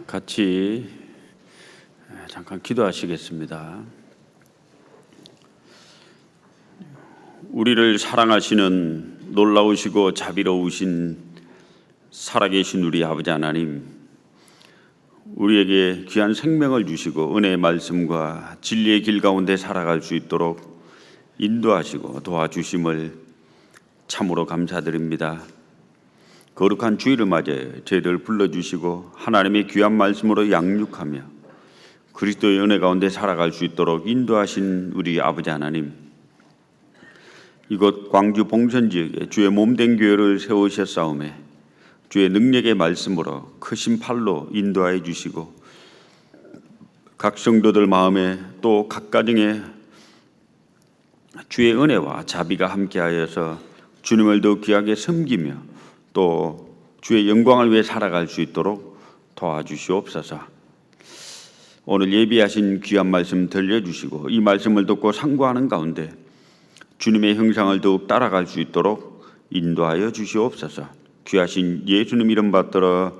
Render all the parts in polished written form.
같이 잠깐 기도하시겠습니다. 우리를 사랑하시는 놀라우시고 자비로우신 살아계신 우리 아버지 하나님, 우리에게 귀한 생명을 주시고 은혜의 말씀과 진리의 길 가운데 살아갈 수 있도록 인도하시고 도와주심을 참으로 감사드립니다. 거룩한 주일을 맞이해 저희를 불러주시고 하나님의 귀한 말씀으로 양육하며 그리스도의 은혜 가운데 살아갈 수 있도록 인도하신 우리 아버지 하나님, 이곳 광주 봉선지역에 주의 몸된 교회를 세우셨사오매 주의 능력의 말씀으로 크신 팔로 인도하여 주시고 각 성도들 마음에 또 각 가정에 주의 은혜와 자비가 함께하여서 주님을 더 귀하게 섬기며 또 주의 영광을 위해 살아갈 수 있도록 도와주시옵소서. 오늘 예비하신 귀한 말씀 들려주시고 이 말씀을 듣고 상고하는 가운데 주님의 형상을 더욱 따라갈 수 있도록 인도하여 주시옵소서. 귀하신 예수님 이름 받들어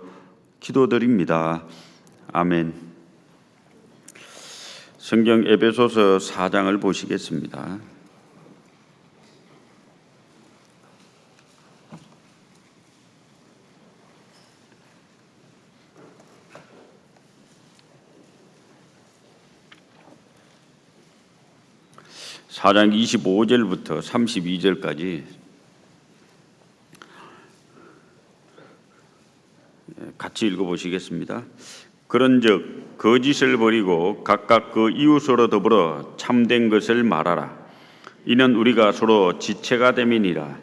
기도드립니다. 아멘. 성경 에베소서 4장을 보시겠습니다. (4장) 25절부터 32절까지 같이 읽어보시겠습니다. 그런즉 거짓을 버리고 각각 그 이웃으로 더불어 참된 것을 말하라. 이는 우리가 서로 지체가 됨이니라.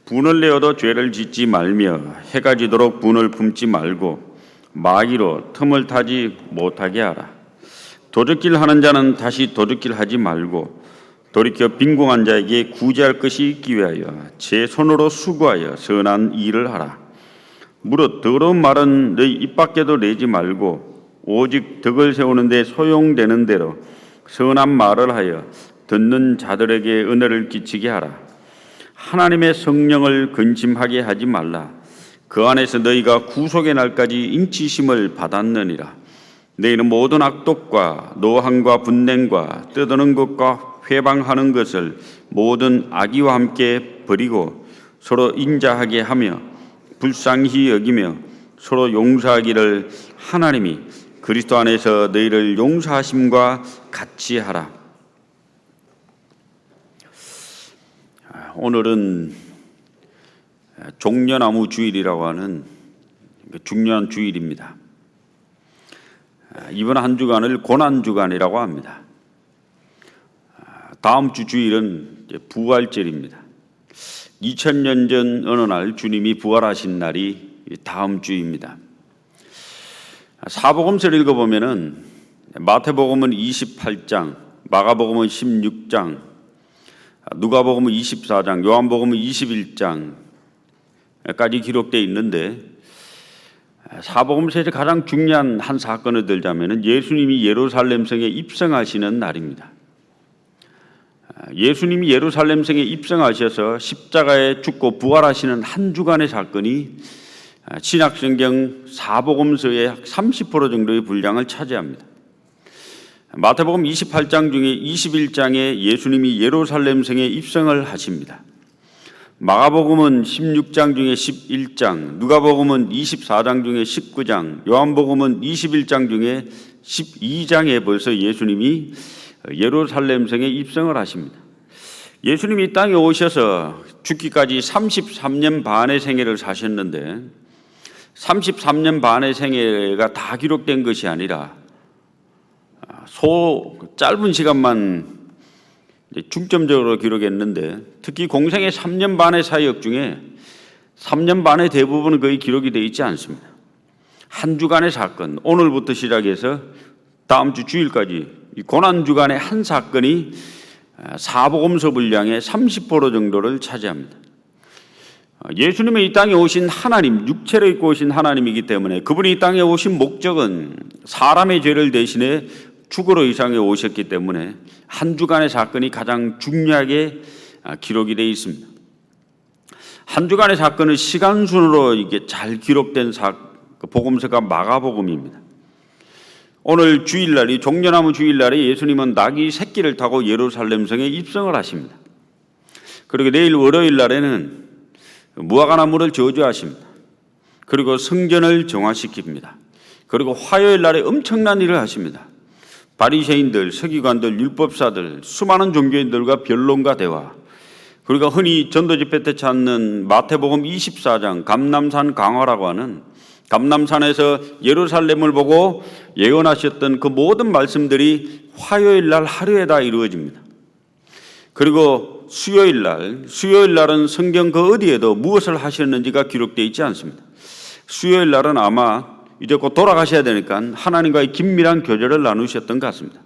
분을 내어도 죄를 짓지 말며 해가 지도록 분을 품지 말고 마귀로 틈을 타지 못하게 하라. 도적질 하는 자는 다시 도적질 하지 말고 돌이켜 빈궁한 자에게 구제할 것이 있기 위하여 제 손으로 수고하여 선한 일을 하라. 무릇 더러운 말은 너희 입 밖에도 내지 말고 오직 덕을 세우는 데 소용되는 대로 선한 말을 하여 듣는 자들에게 은혜를 끼치게 하라. 하나님의 성령을 근심하게 하지 말라. 그 안에서 너희가 구속의 날까지 인치심을 받았느니라. 너희는 모든 악독과 노함과 분냉과 떠드는 것과 회방하는 것을 모든 악의와 함께 버리고 서로 인자하게 하며 불쌍히 여기며 서로 용서하기를 하나님이 그리스도 안에서 너희를 용서하심과 같이 하라. 오늘은 종려나무 주일이라고 하는 중요한 주일입니다. 이번 한 주간을 고난주간이라고 합니다. 다음 주 주일은 부활절입니다. 2000년 전 어느 날 주님이 부활하신 날이 다음 주입니다. 사복음서를 읽어보면은 마태복음은 28장, 마가복음은 16장, 누가복음은 24장, 요한복음은 21장까지 기록되어 있는데 사복음서에서 가장 중요한 한 사건을 들자면은 예수님이 예루살렘 성에 입성하시는 날입니다. 예수님이 예루살렘 성에 입성하셔서 십자가에 죽고 부활하시는 한 주간의 사건이 신약성경 사복음서의 약 30% 정도의 분량을 차지합니다. 마태복음 28장 중에 21장에 예수님이 예루살렘 성에 입성을 하십니다. 마가복음은 16장 중에 11장, 누가복음은 24장 중에 19장, 요한복음은 21장 중에 12장에 벌써 예수님이 예루살렘 성에 입성을 하십니다. 예수님이 이 땅에 오셔서 죽기까지 33년 반의 생애를 사셨는데 33년 반의 생애가 다 기록된 것이 아니라 짧은 시간만 중점적으로 기록했는데 특히 공생의 3년 반의 사역 중에 3년 반의 대부분은 거의 기록이 되어 있지 않습니다. 한 주간의 사건, 오늘부터 시작해서 다음 주 주일까지 이 고난주간의 한 사건이 사복음서 분량의 30% 정도를 차지합니다. 예수님이 이 땅에 오신 하나님, 육체를 입고 오신 하나님이기 때문에 그분이 이 땅에 오신 목적은 사람의 죄를 대신해 죽으러 이 땅에 오셨기 때문에 한 주간의 사건이 가장 중요하게 기록이 되어 있습니다. 한 주간의 사건은 시간순으로 이게 잘 기록된 복음서가 마가복음입니다. 오늘 주일날이 종려나무 주일날에 예수님은 나귀 새끼를 타고 예루살렘 성에 입성을 하십니다. 그리고 내일 월요일 날에는 무화과나무를 저주하십니다. 그리고 성전을 정화시킵니다. 그리고 화요일 날에 엄청난 일을 하십니다. 바리새인들, 서기관들, 율법사들, 수많은 종교인들과 변론과 대화, 그리고 흔히 전도 집회 때 찾는 마태복음 24장 감람산 강화라고 하는 감람산에서 예루살렘을 보고 예언하셨던 그 모든 말씀들이 화요일 날 하루에 다 이루어집니다. 그리고 수요일 날은 성경 그 어디에도 무엇을 하셨는지가 기록되어 있지 않습니다. 수요일 날은 아마 이제 곧 돌아가셔야 되니까 하나님과의 긴밀한 교제를 나누셨던 것 같습니다.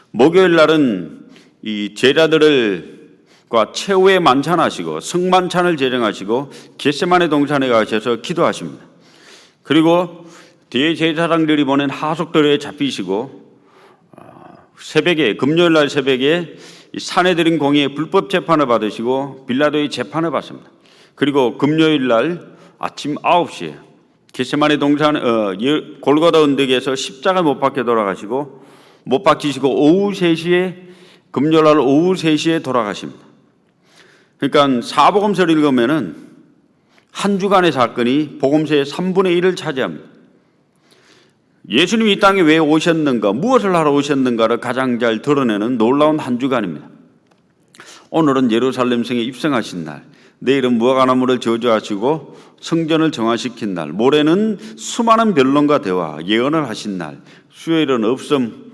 목요일 날은 이 제자들과 최후의 만찬하시고 성만찬을 제정하시고 겟세마네 동산에 가셔서 기도하십니다. 그리고 뒤에 제사장들이 보낸 하속들에 잡히시고 새벽에 금요일 날 새벽에 산헤드린 공의의 불법 재판을 받으시고 빌라도의 재판을 받습니다. 그리고 금요일 날 아침 9시에 겟세마네 동산 골고다 언덕에서 십자가 못 박혀 돌아가시고 못 박히시고 오후 3시에 금요일 날 오후 3시에 돌아가십니다. 그러니까 사복음서를 읽으면은 한 주간의 사건이 복음서의 3분의 1을 차지합니다. 예수님이 이 땅에 왜 오셨는가, 무엇을 하러 오셨는가를 가장 잘 드러내는 놀라운 한 주간입니다. 오늘은 예루살렘 성에 입성하신 날, 내일은 무화과나무를 저주하시고 성전을 정화시킨 날, 모레는 수많은 변론과 대화, 예언을 하신 날, 수요일은 없음,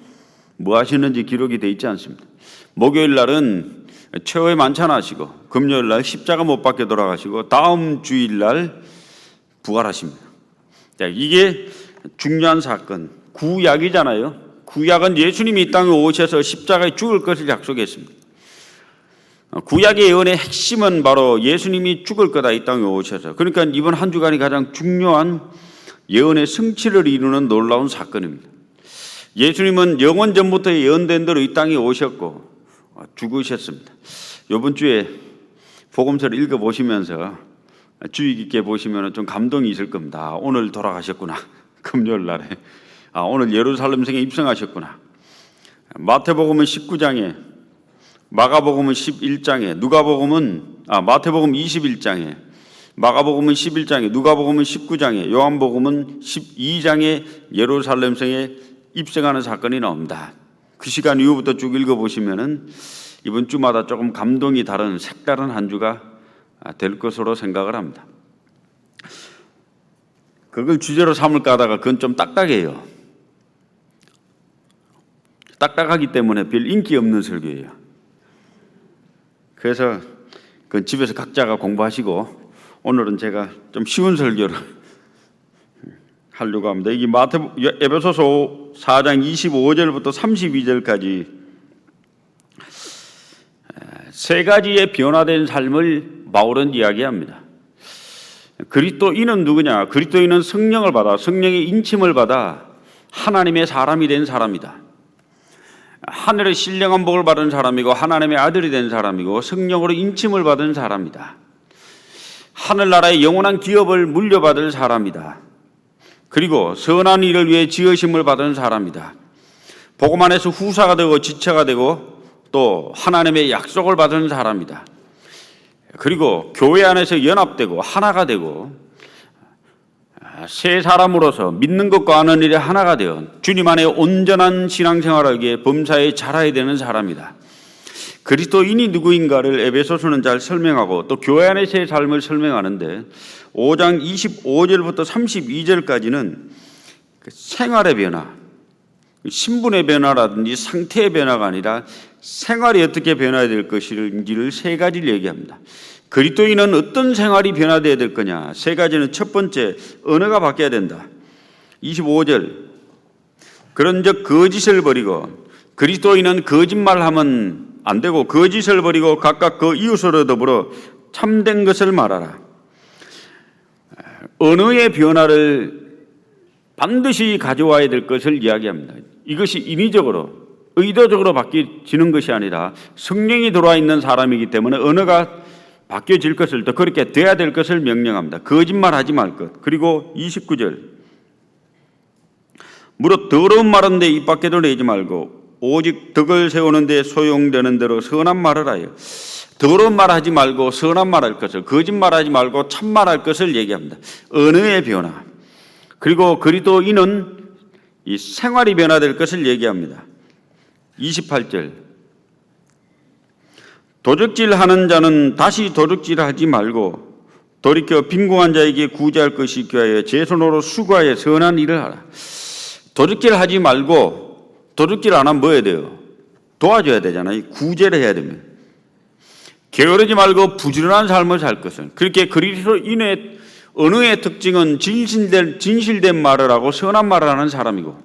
뭐 하시는지 기록이 되어 있지 않습니다. 목요일 날은 최후의 만찬하시고 금요일 날 십자가 못 박혀 돌아가시고 다음 주일 날 부활하십니다. 이게 중요한 사건, 구약이잖아요. 구약은 예수님이 이 땅에 오셔서 십자가에 죽을 것을 약속했습니다. 구약의 예언의 핵심은 바로 예수님이 죽을 거다, 이 땅에 오셔서. 그러니까 이번 한 주간이 가장 중요한 예언의 성취를 이루는 놀라운 사건입니다. 예수님은 영원 전부터 예언된 대로 이 땅에 오셨고 죽으셨습니다. 이번 주에 복음서를 읽어보시면서 주의 깊게 보시면 좀 감동이 있을 겁니다. 오늘 돌아가셨구나. 금요일 날에. 오늘 예루살렘 성에 입성하셨구나. 마태복음은 19장에, 마가복음은 11장에, 마태복음 21장에, 마가복음은 11장에, 누가복음은 19장에, 요한복음은 12장에 예루살렘 성에 입성하는 사건이 나옵니다. 그 시간 이후부터 쭉 읽어보시면은 이번 주마다 조금 감동이 다른 색다른 한 주가 될 것으로 생각을 합니다. 그걸 주제로 삼을까 하다가 그건 좀 딱딱해요. 딱딱하기 때문에 별 인기 없는 설교예요. 그래서 그 집에서 각자가 공부하시고 오늘은 제가 좀 쉬운 설교를 하려고 합니다. 이게 에베소서 4장 25절부터 32절까지 세 가지의 변화된 삶을 바울은 이야기합니다. 그리스도인은 누구냐? 그리스도인은 성령을 받아, 성령의 인침을 받아 하나님의 사람이 된 사람이다. 하늘의 신령한 복을 받은 사람이고 하나님의 아들이 된 사람이고 성령으로 인침을 받은 사람이다. 하늘나라의 영원한 기업을 물려받을 사람이다. 그리고 선한 일을 위해 지으심을 받은 사람이다. 복음 안에서 후사가 되고 지체가 되고 또 하나님의 약속을 받은 사람이다. 그리고 교회 안에서 연합되고 하나가 되고 새 사람으로서 믿는 것과 아는 일에 하나가 되어 주님 안에 온전한 신앙생활을 하기에 범사에 자라야 되는 사람이다. 그리스도인이 누구인가를 에베소서는 잘 설명하고 또 교회 안에서의 삶을 설명하는데 5장 25절부터 32절까지는 생활의 변화, 신분의 변화라든지 상태의 변화가 아니라 생활이 어떻게 변화해야 될 것인지를 세 가지를 얘기합니다. 그리스도인은 어떤 생활이 변화되어야 될 거냐? 세 가지는 첫 번째, 언어가 바뀌어야 된다. 25절, 그런즉 거짓을 버리고, 그리스도인은 거짓말하면 안 되고 거짓을 버리고 각각 그 이웃으로 더불어 참된 것을 말하라. 언어의 변화를 반드시 가져와야 될 것을 이야기합니다. 이것이 인위적으로 의도적으로 바뀌어지는 것이 아니라 성령이 들어와 있는 사람이기 때문에 언어가 바뀌어질 것을, 또 그렇게 돼야 될 것을 명령합니다. 거짓말하지 말 것. 그리고 29절, 무릇 더러운 말은 내 입 밖에도 내지 말고 오직 덕을 세우는 데 소용되는 대로 선한 말을 하여. 더러운 말 하지 말고 선한 말 할 것을, 거짓말 하지 말고 참말 할 것을 얘기합니다. 언어의 변화. 그리고 그리스도인은 이 생활이 변화될 것을 얘기합니다. 28절. 도적질하는 자는 다시 도적질하지 말고 돌이켜 빈궁한 자에게 구제할 것이 있게 하여 제 손으로 수고하여 선한 일을 하라. 도적질하지 말고, 도적질 안 하면 뭐 해야 돼요? 도와줘야 되잖아요. 구제를 해야 됩니다. 게으르지 말고 부지런한 삶을 살 것은. 그렇게 그리스도인의 언어의 특징은 진실된 말을 하고 선한 말을 하는 사람이고,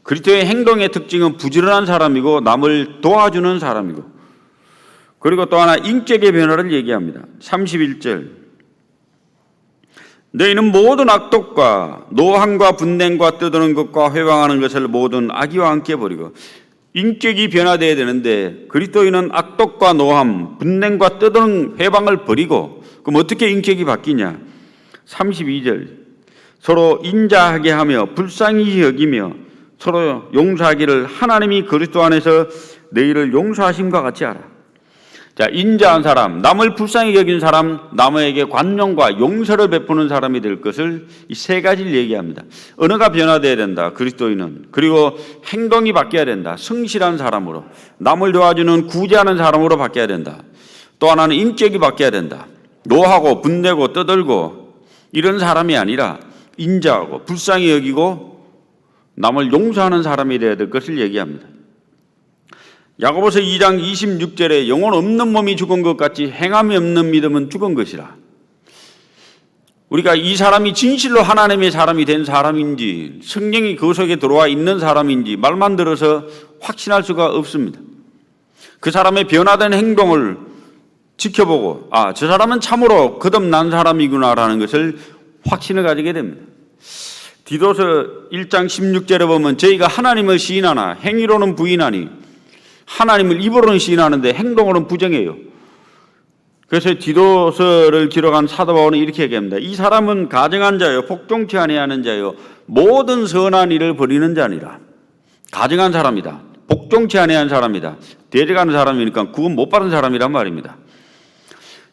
그리스도의 행동의 특징은 부지런한 사람이고 남을 도와주는 사람이고, 그리고 또 하나 인격의 변화를 얘기합니다. 31절. 너희는 모든 악독과 노함과 분냉과 떠드는 것과 회방하는 것을 모든 악의와 함께 버리고. 인격이 변화되어야 되는데 그리스도인은 악독과 노함, 분냉과 떠드는 회방을 버리고, 그럼 어떻게 인격이 바뀌냐? 32절. 서로 인자하게 하며 불쌍히 여기며 서로 용서하기를 하나님이 그리스도 안에서 너희를 용서하심과 같이 하라. 자, 인자한 사람, 남을 불쌍히 여긴 사람, 남에게 관용과 용서를 베푸는 사람이 될 것을 이 세 가지를 얘기합니다. 언어가 변화되어야 된다, 그리스도인은. 그리고 행동이 바뀌어야 된다, 성실한 사람으로. 남을 도와주는 구제하는 사람으로 바뀌어야 된다. 또 하나는 인격이 바뀌어야 된다. 노하고 분내고 떠들고 이런 사람이 아니라 인자하고 불쌍히 여기고 남을 용서하는 사람이 되어야 될 것을 얘기합니다. 야고보서 2장 26절에 영혼 없는 몸이 죽은 것 같이 행함이 없는 믿음은 죽은 것이라. 우리가 이 사람이 진실로 하나님의 사람이 된 사람인지, 성령이 그 속에 들어와 있는 사람인지 말만 들어서 확신할 수가 없습니다. 그 사람의 변화된 행동을 지켜보고, 아, 저 사람은 참으로 거듭난 사람이구나라는 것을 확신을 가지게 됩니다. 디도서 1장 16절에 보면 저희가 하나님을 시인하나 행위로는 부인하니, 하나님을 입으로는 시인하는데 행동으로는 부정해요. 그래서 디도서를 기록한 사도 바울은 이렇게 얘기합니다. 이 사람은 가증한 자요, 복종치 아니하는 자요, 모든 선한 일을 버리는 자니라. 가증한 사람이다, 복종치 아니하는 사람이다, 데려가는 사람이니까 그건 못 받은 사람이란 말입니다.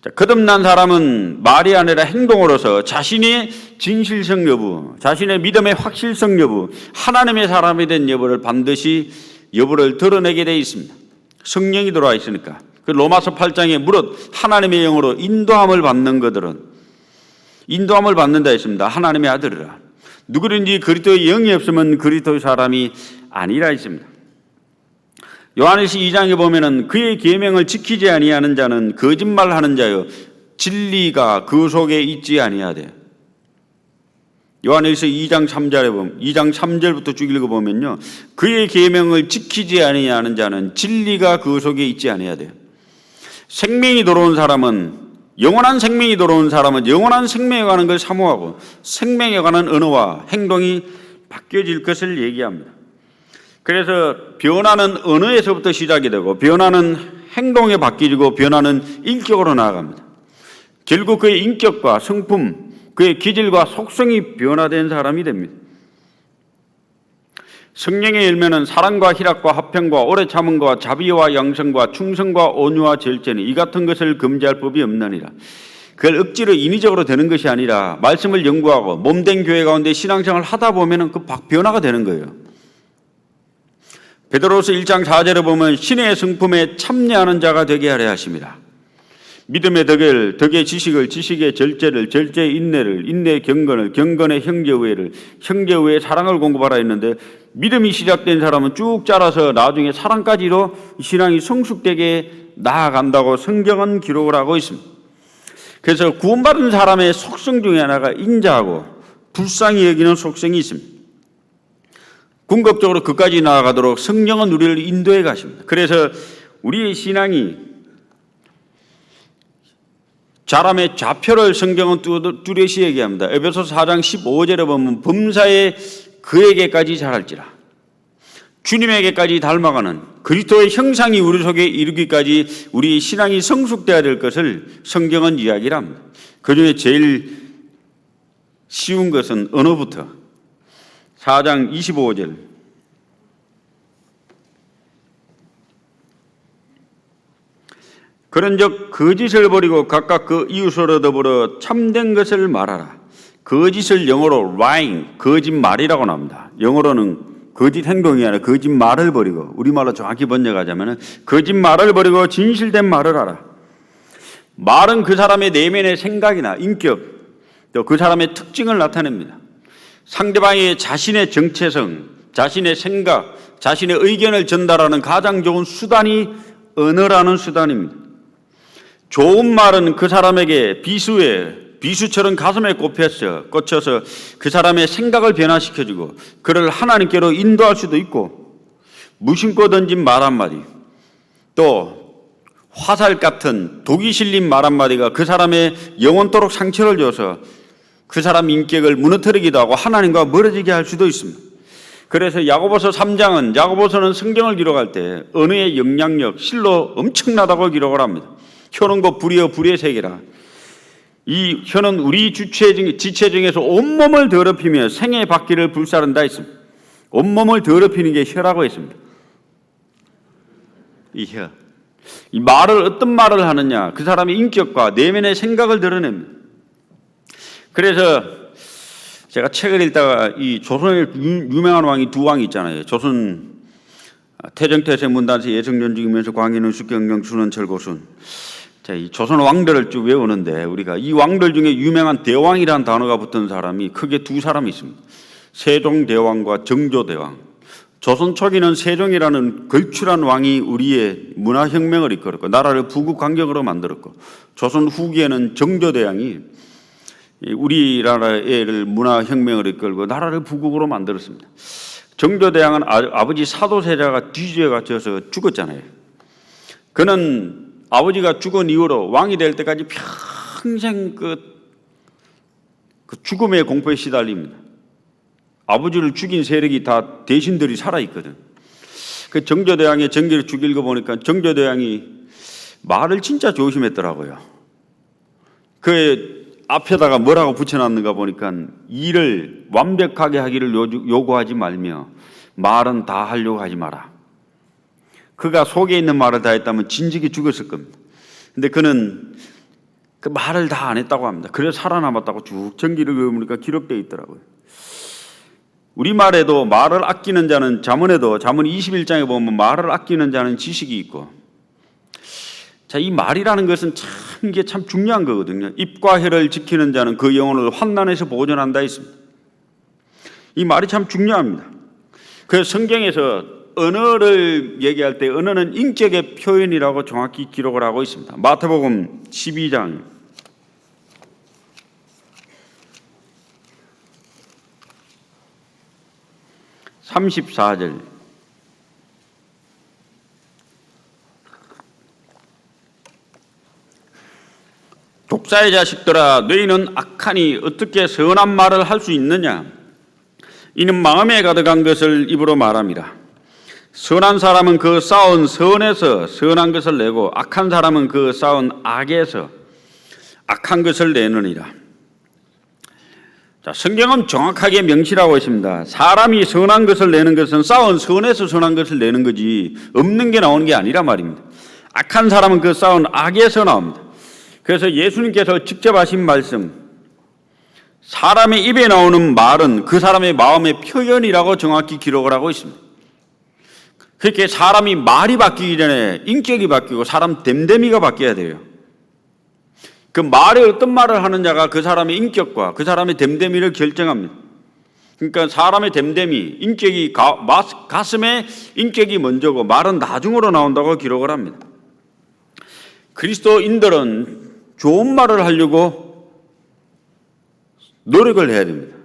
자, 거듭난 사람은 말이 아니라 행동으로서 자신의 진실성 여부, 자신의 믿음의 확실성 여부, 하나님의 사람이 된 여부를 반드시 여부를 드러내게 되어 있습니다. 성령이 들어와 있으니까. 그 로마서 8장에 무릇 하나님의 영으로 인도함을 받는 그들은, 인도함을 받는다 했습니다. 하나님의 아들이라. 누구든지 그리스도의 영이 없으면 그리스도의 사람이 아니라 했습니다. 요한일서 2장에 보면은 그의 계명을 지키지 아니하는 자는 거짓말하는 자요, 진리가 그 속에 있지 아니하되. 요한일서 2장 3절에 보면, 2장 3절부터 쭉 읽어보면요, 그의 계명을 지키지 아니하는 자는 진리가 그 속에 있지 아니해야 돼요. 생명이 들어온 사람은, 영원한 생명이 들어온 사람은 영원한 생명에 관한 걸 사모하고 생명에 관한 언어와 행동이 바뀌어질 것을 얘기합니다. 그래서 변화는 언어에서부터 시작이 되고, 변화는 행동에 바뀌고, 변화는 인격으로 나아갑니다. 결국 그의 인격과 성품, 그의 기질과 속성이 변화된 사람이 됩니다. 성령의 열매는 사랑과 희락과 화평과 오래 참음과 자비와 양성과 충성과 온유와 절제니 이 같은 것을 금지할 법이 없느니라. 그걸 억지로 인위적으로 되는 것이 아니라 말씀을 연구하고 몸된 교회 가운데 신앙생활을 하다 보면 그 변화가 되는 거예요. 베드로서 1장 4절에 보면 신의 성품에 참여하는 자가 되게 하려 하심이라. 믿음의 덕을, 덕의 지식을, 지식의 절제를, 절제의 인내를, 인내의 경건을, 경건의 형제우애를, 형제우애의 사랑을 공급하라 했는데, 믿음이 시작된 사람은 쭉 자라서 나중에 사랑까지로 신앙이 성숙되게 나아간다고 성경은 기록을 하고 있습니다. 그래서 구원받은 사람의 속성 중에 하나가 인자하고 불쌍히 여기는 속성이 있습니다. 궁극적으로 그까지 나아가도록 성령은 우리를 인도해 가십니다. 그래서 우리의 신앙이 자람의 좌표를 성경은 뚜렷이 얘기합니다. 에베소서 4장 15절에 보면 범사에 그에게까지 자랄지라. 주님에게까지 닮아가는 그리스도의 형상이 우리 속에 이르기까지 우리의 신앙이 성숙되어야 될 것을 성경은 이야기를 합니다. 그중에 제일 쉬운 것은 언어부터 4장 25절 그런즉 거짓을 버리고 각각 그 이웃으로 더불어 참된 것을 말하라. 거짓을 영어로 lying, 거짓말이라고 나옵니다. 영어로는 거짓 행동이 아니라 거짓말을 버리고, 우리말로 정확히 번역하자면 거짓말을 버리고 진실된 말을 하라. 말은 그 사람의 내면의 생각이나 인격, 또 그 사람의 특징을 나타냅니다. 상대방이 자신의 정체성, 자신의 생각, 자신의 의견을 전달하는 가장 좋은 수단이 언어라는 수단입니다. 좋은 말은 그 사람에게 비수처럼 가슴에 꽂혀서 그 사람의 생각을 변화시켜주고 그를 하나님께로 인도할 수도 있고, 무심코 던진 말 한마디, 또 화살 같은 독이 실린 말 한마디가 그 사람의 영원토록 상처를 줘서 그 사람 인격을 무너뜨리기도 하고 하나님과 멀어지게 할 수도 있습니다. 그래서 야고보서 3장은, 야고보서는 성경을 기록할 때 언어의 영향력, 실로 엄청나다고 기록을 합니다. 혀는 곧 불이요 불의 세계라. 이 혀는 우리 지체 중에서 온몸을 더럽히며 생의 바퀴를 불사른다 했습니다. 온몸을 더럽히는 게 혀라고 했습니다. 이 혀. 이 말을, 어떤 말을 하느냐, 그 사람의 인격과 내면의 생각을 드러냅니다. 그래서 제가 책을 읽다가 이 조선의 유명한 왕이 두 왕이 있잖아요. 조선 태정태세 문단세 예성전 중이면서 광인은 숙경경 순원철 고순. 자, 이 조선 왕들을 쭉 외우는데 우리가 이 왕들 중에 유명한 대왕이라는 단어가 붙은 사람이 크게 두 사람이 있습니다. 세종대왕과 정조대왕. 조선 초기는 세종이라는 걸출한 왕이 우리의 문화혁명을 이끌었고 나라를 부국강경으로 만들었고, 조선 후기에는 정조대왕이 우리나라의 문화혁명을 이끌고 나라를 부국으로 만들었습니다. 정조대왕은 아버지 사도세자가 뒤지어 갇혀서 죽었잖아요. 그는 아버지가 죽은 이후로 왕이 될 때까지 평생 그 죽음의 공포에 시달립니다. 아버지를 죽인 세력이 다 대신들이 살아있거든. 그 정조대왕의 전기를 쭉 읽어보니까 정조대왕이 말을 진짜 조심했더라고요. 그 앞에다가 뭐라고 붙여놨는가 보니까 일을 완벽하게 하기를 요구하지 말며 말은 다 하려고 하지 마라. 그가 속에 있는 말을 다 했다면 진즉이 죽었을 겁니다. 근데 그는 그 말을 다 안 했다고 합니다. 그래서 살아남았다고 쭉 전기를 읽어보니까 기록되어 있더라고요. 우리말에도 말을 아끼는 자는, 잠언에도 잠언 21장에 보면 말을 아끼는 자는 지식이 있고, 자, 이 말이라는 것은 이게 참 중요한 거거든요. 입과 혀를 지키는 자는 그 영혼을 환난에서 보존한다 했습니다. 이 말이 참 중요합니다. 그래서 성경에서 언어를 얘기할 때 언어는 인격의 표현이라고 정확히 기록을 하고 있습니다. 마태복음 12장 34절. 독사의 자식들아, 너희는 악하니 어떻게 선한 말을 할 수 있느냐? 이는 마음에 가득한 것을 입으로 말함이라. 선한 사람은 그 쌓은 선에서 선한 것을 내고 악한 사람은 그 쌓은 악에서 악한 것을 내느니라. 자, 성경은 정확하게 명시하고 있습니다. 사람이 선한 것을 내는 것은 쌓은 선에서 선한 것을 내는 거지 없는 게 나오는 게 아니라 말입니다. 악한 사람은 그 쌓은 악에서 나옵니다. 그래서 예수님께서 직접 하신 말씀, 사람의 입에 나오는 말은 그 사람의 마음의 표현이라고 정확히 기록을 하고 있습니다. 그렇게 사람이 말이 바뀌기 전에 인격이 바뀌고 사람 됨됨이가 바뀌어야 돼요. 그 말에 어떤 말을 하느냐가 그 사람의 인격과 그 사람의 됨됨이를 결정합니다. 그러니까 사람의 됨됨이, 인격이 가슴에 인격이 먼저고 말은 나중으로 나온다고 기록을 합니다. 그리스도인들은 좋은 말을 하려고 노력을 해야 됩니다.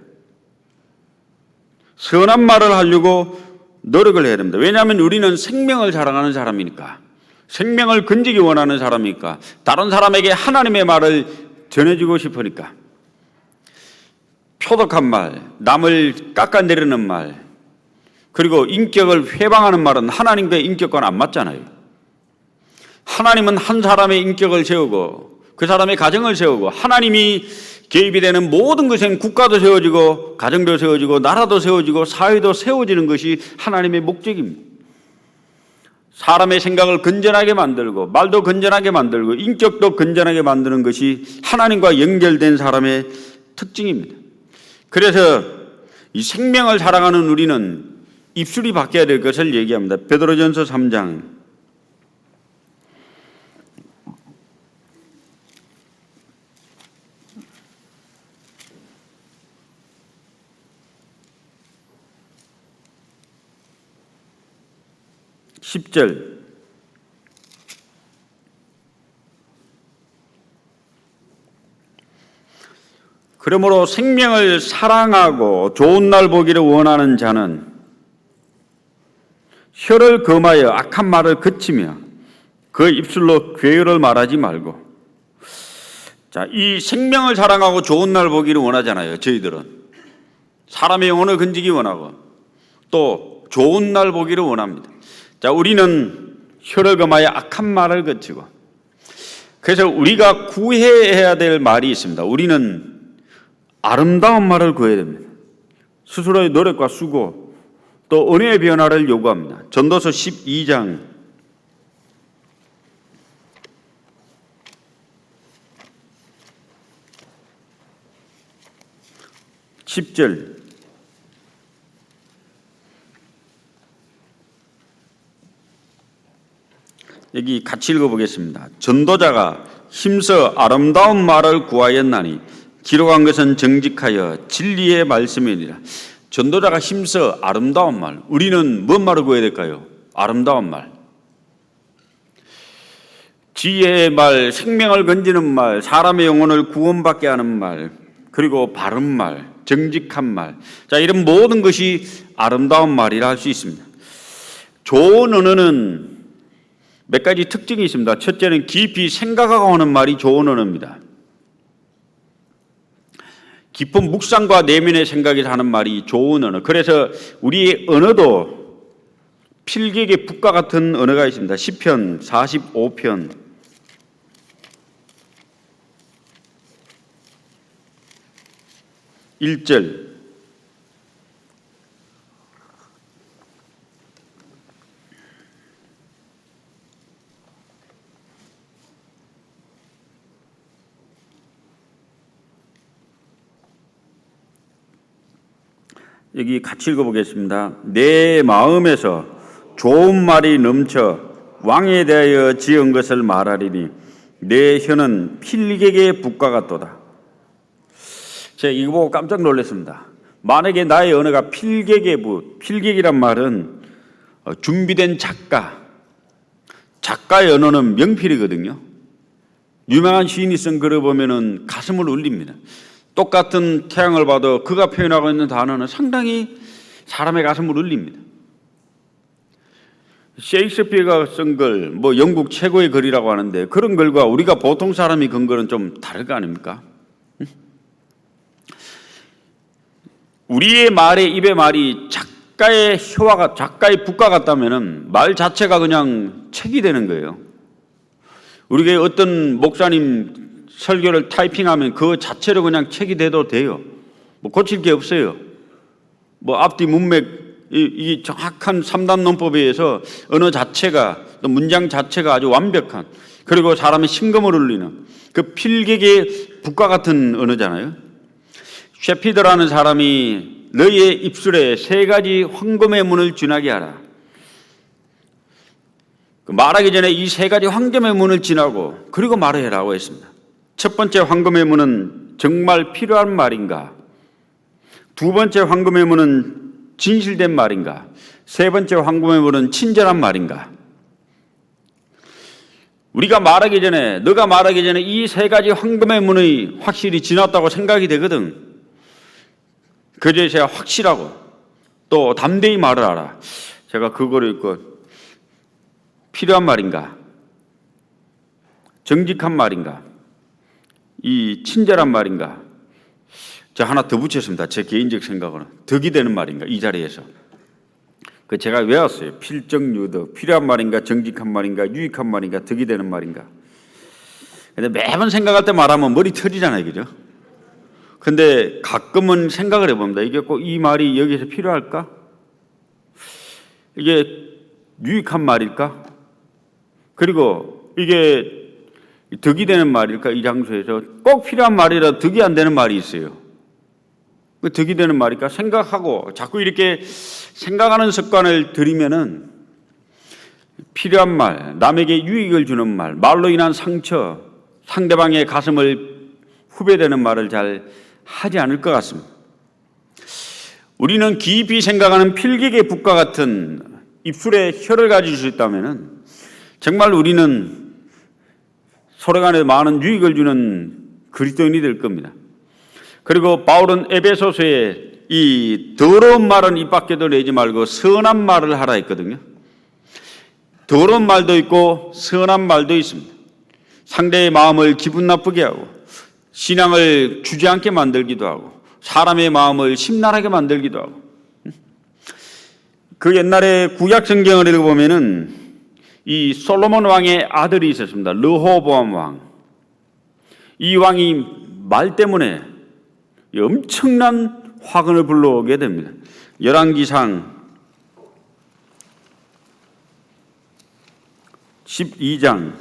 선한 말을 하려고 노력을 해야 됩니다. 왜냐하면 우리는 생명을 자랑하는 사람이니까, 생명을 건지기 원하는 사람이니까, 다른 사람에게 하나님의 말을 전해주고 싶으니까. 표독한 말, 남을 깎아내리는 말, 그리고 인격을 회방하는 말은 하나님과의 인격과는 안 맞잖아요. 하나님은 한 사람의 인격을 세우고 그 사람의 가정을 세우고, 하나님이 개입이 되는 모든 것은 국가도 세워지고 가정도 세워지고 나라도 세워지고 사회도 세워지는 것이 하나님의 목적입니다. 사람의 생각을 건전하게 만들고 말도 건전하게 만들고 인격도 건전하게 만드는 것이 하나님과 연결된 사람의 특징입니다. 그래서 이 생명을 사랑하는 우리는 입술이 바뀌어야 될 것을 얘기합니다. 베드로전서 3장 10절 그러므로 생명을 사랑하고 좋은 날 보기를 원하는 자는 혀를 금하여 악한 말을 그치며 그 입술로 괴를 말하지 말고. 자, 이 생명을 사랑하고 좋은 날 보기를 원하잖아요. 저희들은 사람의 영혼을 건지기 원하고 또 좋은 날 보기를 원합니다. 자, 우리는 혀를 금하여 악한 말을 그치고, 그래서 우리가 구해야 될 말이 있습니다. 우리는 아름다운 말을 구해야 됩니다. 스스로의 노력과 수고 또 은혜의 변화를 요구합니다. 전도서 12장 10절 여기 같이 읽어보겠습니다. 전도자가 힘써 아름다운 말을 구하였나니 기록한 것은 정직하여 진리의 말씀이니라. 전도자가 힘써 아름다운 말. 우리는 뭔 말을 구해야 될까요? 아름다운 말. 지혜의 말, 생명을 건지는 말, 사람의 영혼을 구원받게 하는 말, 그리고 바른 말, 정직한 말. 자, 이런 모든 것이 아름다운 말이라 할 수 있습니다. 좋은 언어는 몇 가지 특징이 있습니다. 첫째는 깊이 생각하고 하는 말이 좋은 언어입니다. 깊은 묵상과 내면의 생각에서 하는 말이 좋은 언어. 그래서 우리의 언어도 필객의 붓과 같은 언어가 있습니다. 시편 45편 1절 여기 같이 읽어보겠습니다. 내 마음에서 좋은 말이 넘쳐 왕에 대하여 지은 것을 말하리니 내 혀는 필객의 붓과 같도다. 제가 이거 보고 깜짝 놀랐습니다. 만약에 나의 언어가 필객의 붓, 필객이란 말은 준비된 작가의 언어는 명필이거든요. 유명한 시인이 쓴 글을 보면은 가슴을 울립니다. 똑같은 태양을 봐도 그가 표현하고 있는 단어는 상당히 사람의 가슴을 울립니다. 셰익스피어가 쓴 글, 영국 최고의 글이라고 하는데 그런 글과 우리가 보통 사람이 건 글은 좀 다를 거 아닙니까? 우리의 말의 입의 말이 작가의 혀와 작가의 붓과 같다면은 말 자체가 그냥 책이 되는 거예요. 우리가 어떤 목사님 설교를 타이핑하면 그 자체로 그냥 책이 돼도 돼요. 고칠 게 없어요. 앞뒤 문맥, 이 정확한 3단 논법에 의해서 언어 자체가 또 문장 자체가 아주 완벽한, 그리고 사람의 심금을 울리는 그 필객의 붓과 같은 언어잖아요. 셰피드라는 사람이 너희의 입술에 3가지 황금의 문을 지나게 하라. 말하기 전에 이 3가지 황금의 문을 지나고 그리고 말해라고 했습니다. 첫 번째 황금의 문은 정말 필요한 말인가? 두 번째 황금의 문은 진실된 말인가? 세 번째 황금의 문은 친절한 말인가? 우리가 말하기 전에, 너가 말하기 전에 이 3가지 황금의 문이 확실히 지났다고 생각이 되거든. 그제서야 확실하고 또 담대히 말을 하라. 제가 그거를 읽고 필요한 말인가? 정직한 말인가? 이 친절한 말인가? 제가 하나 더 붙였습니다. 제 개인적 생각으로는 덕이 되는 말인가? 이 자리에서 그 제가 외웠어요. 필정유덕, 필요한 말인가? 정직한 말인가? 유익한 말인가? 덕이 되는 말인가? 근데 매번 생각할 때 말하면 머리 터지잖아요, 그죠? 근데 가끔은 생각을 해봅니다. 이게 꼭 이 말이 여기서 필요할까? 이게 유익한 말일까? 그리고 이게 득이 되는 말일까? 이 장소에서 꼭 필요한 말이라 득이 안 되는 말이 있어요. 그 득이 되는 말일까? 생각하고 자꾸 이렇게 생각하는 습관을 들이면은 필요한 말, 남에게 유익을 주는 말, 말로 인한 상처, 상대방의 가슴을 후벼대는 말을 잘 하지 않을 것 같습니다. 우리는 깊이 생각하는 필기계 붓과 같은 입술에 혀를 가질 수 있다면 정말 우리는 서로 간에 많은 유익을 주는 그리스도인이 될 겁니다. 그리고 바울은 에베소서에 이 더러운 말은 입 밖에도 내지 말고 선한 말을 하라 했거든요. 더러운 말도 있고 선한 말도 있습니다. 상대의 마음을 기분 나쁘게 하고 신앙을 주저앉게 만들기도 하고 사람의 마음을 심란하게 만들기도 하고. 그 옛날에 구약 성경을 읽어보면은 이 솔로몬 왕의 아들이 있었습니다. 르호보암 왕. 이 왕이 말 때문에 엄청난 화근을 불러오게 됩니다. 열왕기상 12장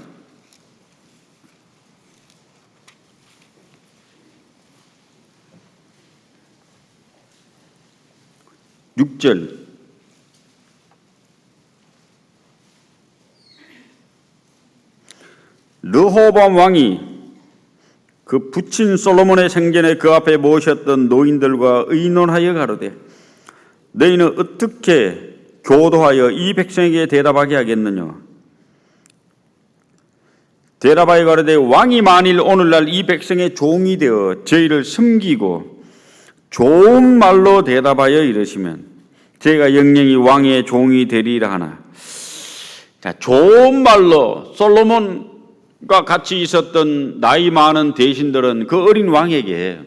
6절 르호보암 왕이 그 부친 솔로몬의 생전에 그 앞에 모셨던 노인들과 의논하여 가로되 너희는 어떻게 교도하여 이 백성에게 대답하게 하겠느냐. 대답하여 가로되 왕이 만일 오늘날 이 백성의 종이 되어 저희를 섬기고 좋은 말로 대답하여 이르시면 저희가 영영이 왕의 종이 되리라 하나. 자, 좋은 말로 솔로몬과 같이 있었던 나이 많은 대신들은 그 어린 왕에게,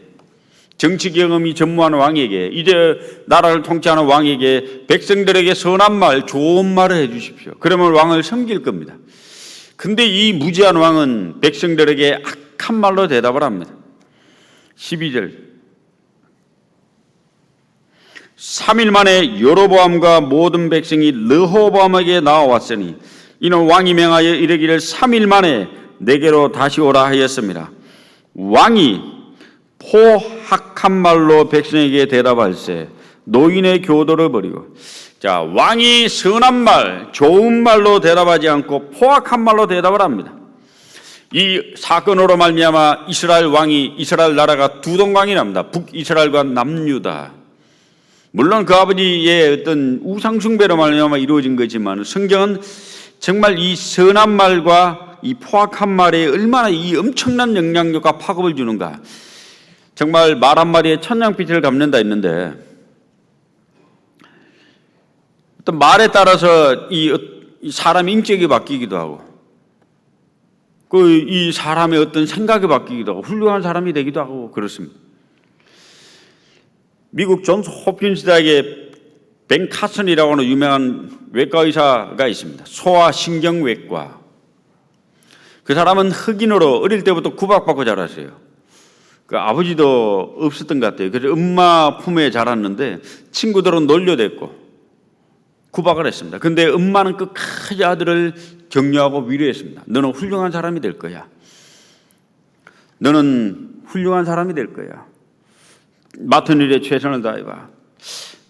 정치 경험이 전무한 왕에게, 이제 나라를 통치하는 왕에게 백성들에게 선한 말, 좋은 말을 해 주십시오. 그러면 왕을 섬길 겁니다. 근데 이 무지한 왕은 백성들에게 악한 말로 대답을 합니다. 12절 3일 만에 여로보암과 모든 백성이 르호보암에게 나와왔으니 이는 왕이 명하여 이르기를 3일 만에 내게로 다시 오라 하였습니다. 왕이 포악한 말로 백성에게 대답할세 노인의 교도를 버리고. 자, 왕이 선한 말, 좋은 말로 대답하지 않고 포악한 말로 대답을 합니다. 이 사건으로 말미암아 이스라엘 나라가 두 동강이 납니다. 북이스라엘과 남유다. 물론 그 아버지의 어떤 우상숭배로 말미암아 이루어진 거지만 성경은 정말 이 선한 말과 이 포악한 말에 얼마나 이 엄청난 영향력과 파급을 주는가. 정말 말 한마디에 천냥빛을 갚는다 했는데 어떤 말에 따라서 이 사람 인격이 바뀌기도 하고 이 사람의 어떤 생각이 바뀌기도 하고 훌륭한 사람이 되기도 하고 그렇습니다. 미국 존스 홉킨스 대학의 벤 카슨이라고 하는 유명한 외과 의사가 있습니다. 소아신경외과. 그 사람은 흑인으로 어릴 때부터 구박받고 자랐어요. 그 아버지도 없었던 것 같아요. 그래서 엄마 품에 자랐는데 친구들은 놀려댔고 구박을 했습니다. 근데 엄마는 끝까지 아들을 격려하고 위로했습니다. 너는 훌륭한 사람이 될 거야. 너는 훌륭한 사람이 될 거야. 맡은 일에 최선을 다해봐.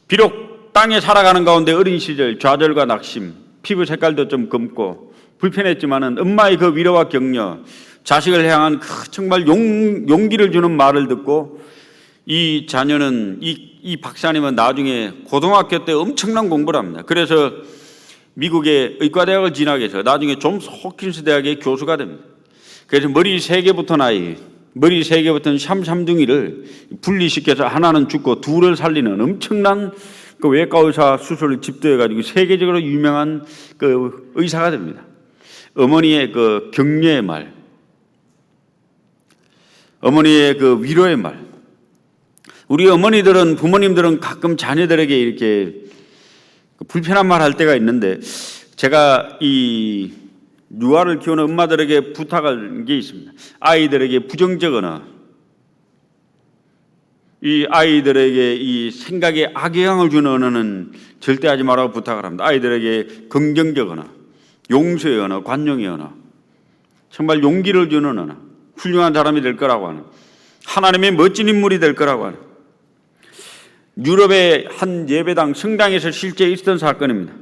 비록 땅에 살아가는 가운데 어린 시절 좌절과 낙심, 피부 색깔도 좀 검고 불편했지만은 엄마의 그 위로와 격려, 자식을 향한 정말 용기를 주는 말을 듣고 이 자녀는 이 박사님은 나중에 고등학교 때 엄청난 공부를 합니다. 그래서 미국의 의과대학을 진학해서 나중에 존스 홉킨스 대학의 교수가 됩니다. 그래서 머리 3개부터는 샴샴둥이를 분리시켜서 하나는 죽고 둘을 살리는 엄청난 그 외과 의사 수술을 집도해가지고 세계적으로 유명한 그 의사가 됩니다. 어머니의 그 격려의 말, 어머니의 그 위로의 말. 우리 어머니들은, 부모님들은 가끔 자녀들에게 이렇게 불편한 말 할 때가 있는데 제가 이 유아를 키우는 엄마들에게 부탁할 게 있습니다. 아이들에게 부정적 언어, 이 아이들에게 이 생각에 악영향을 주는 언어는 절대 하지 말라고 부탁을 합니다. 아이들에게 긍정적 언어, 용서의 언어, 관용의 언어, 정말 용기를 주는 언어, 훌륭한 사람이 될 거라고 하는, 하나님의 멋진 인물이 될 거라고 하는, 유럽의 한 예배당 성당에서 실제 있었던 사건입니다.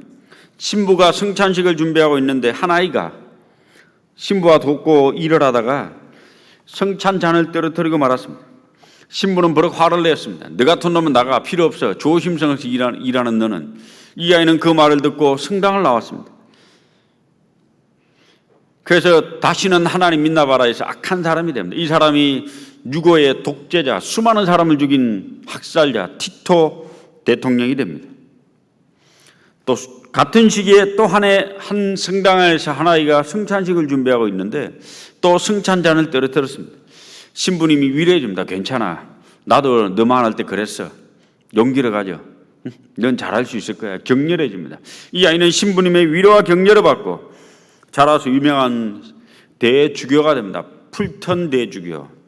신부가 성찬식을 준비하고 있는데 한 아이가 신부와 돕고 일을 하다가 성찬잔을 떨어뜨리고 말았습니다. 신부는 버럭 화를 냈습니다. 너 같은 놈은 나가, 필요 없어. 조심성에서 일하는 너는. 이 아이는 그 말을 듣고 성당을 나왔습니다. 그래서 다시는 하나님 믿나 봐라 해서 악한 사람이 됩니다. 이 사람이 유고의 독재자, 수많은 사람을 죽인 학살자 티토 대통령이 됩니다. 또 같은 시기에 또 한 성당에서 한 아이가 성찬식을 준비하고 있는데 또 성찬잔을 떨어뜨렸습니다. 신부님이 위로해 줍니다. 괜찮아. 나도 너만 할 때 그랬어. 용기를 가져. 넌 잘할 수 있을 거야. 격려해 줍니다. 이 아이는 신부님의 위로와 격려를 받고 자라서 유명한 대주교가 됩니다. 풀턴 대주교.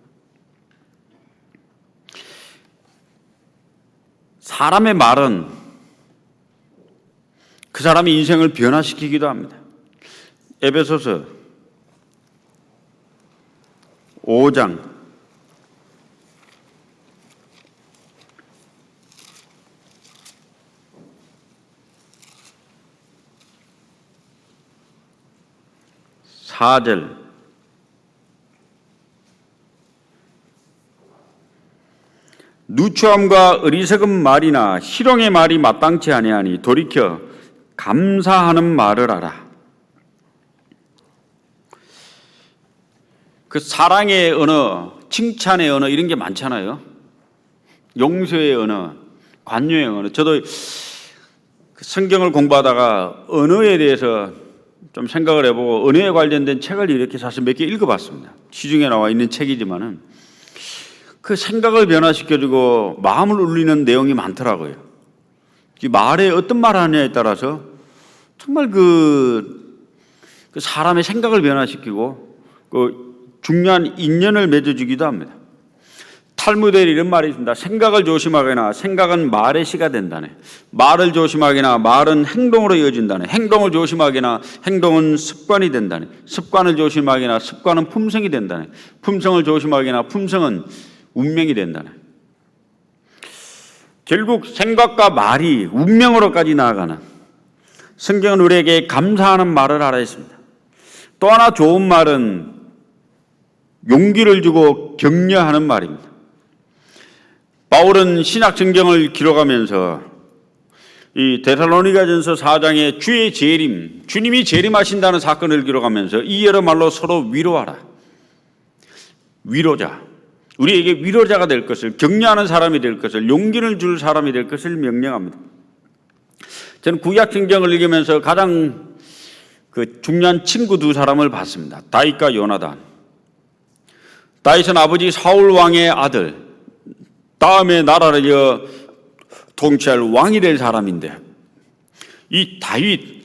사람의 말은 그 사람의 인생을 변화시키기도 합니다. 에베소서 5장 4절 누추함과 어리석은 말이나 희롱의 말이 마땅치 아니하니 돌이켜 감사하는 말을 하라. 그 사랑의 언어, 칭찬의 언어 이런 게 많잖아요. 용서의 언어, 관용의 언어. 저도 성경을 공부하다가 언어에 대해서 좀 생각을 해보고 언어에 관련된 책을 이렇게 사실 몇 개 읽어봤습니다. 시중에 나와 있는 책이지만은 그 생각을 변화시켜주고 마음을 울리는 내용이 많더라고요. 이 말에 어떤 말을 하느냐에 따라서 정말 그 사람의 생각을 변화시키고 그 중요한 인연을 맺어주기도 합니다. 탈무드에 이런 말이 있습니다. 생각을 조심하거나 생각은 말의 시가 된다네. 말을 조심하거나 말은 행동으로 이어진다네. 행동을 조심하거나 행동은 습관이 된다네. 습관을 조심하거나 습관은 품성이 된다네. 품성을 조심하거나 품성은 운명이 된다네. 결국 생각과 말이 운명으로까지 나아가는, 성경은 우리에게 감사하는 말을 하라 했습니다. 또 하나 좋은 말은 용기를 주고 격려하는 말입니다. 바울은 신약 성경을 기록하면서 이 데살로니가전서 4장에 주의 재림, 주님이 재림하신다는 사건을 기록하면서 이 여러 말로 서로 위로하라. 위로자, 우리에게 위로자가 될 것을, 격려하는 사람이 될 것을, 용기를 줄 사람이 될 것을 명령합니다. 저는 구약 성경을 읽으면서 가장 그 중요한 친구 두 사람을 봤습니다. 다윗과 요나단. 다윗은 아버지 사울 왕의 아들, 다음에 나라를 통치할 왕이 될 사람인데, 이 다윗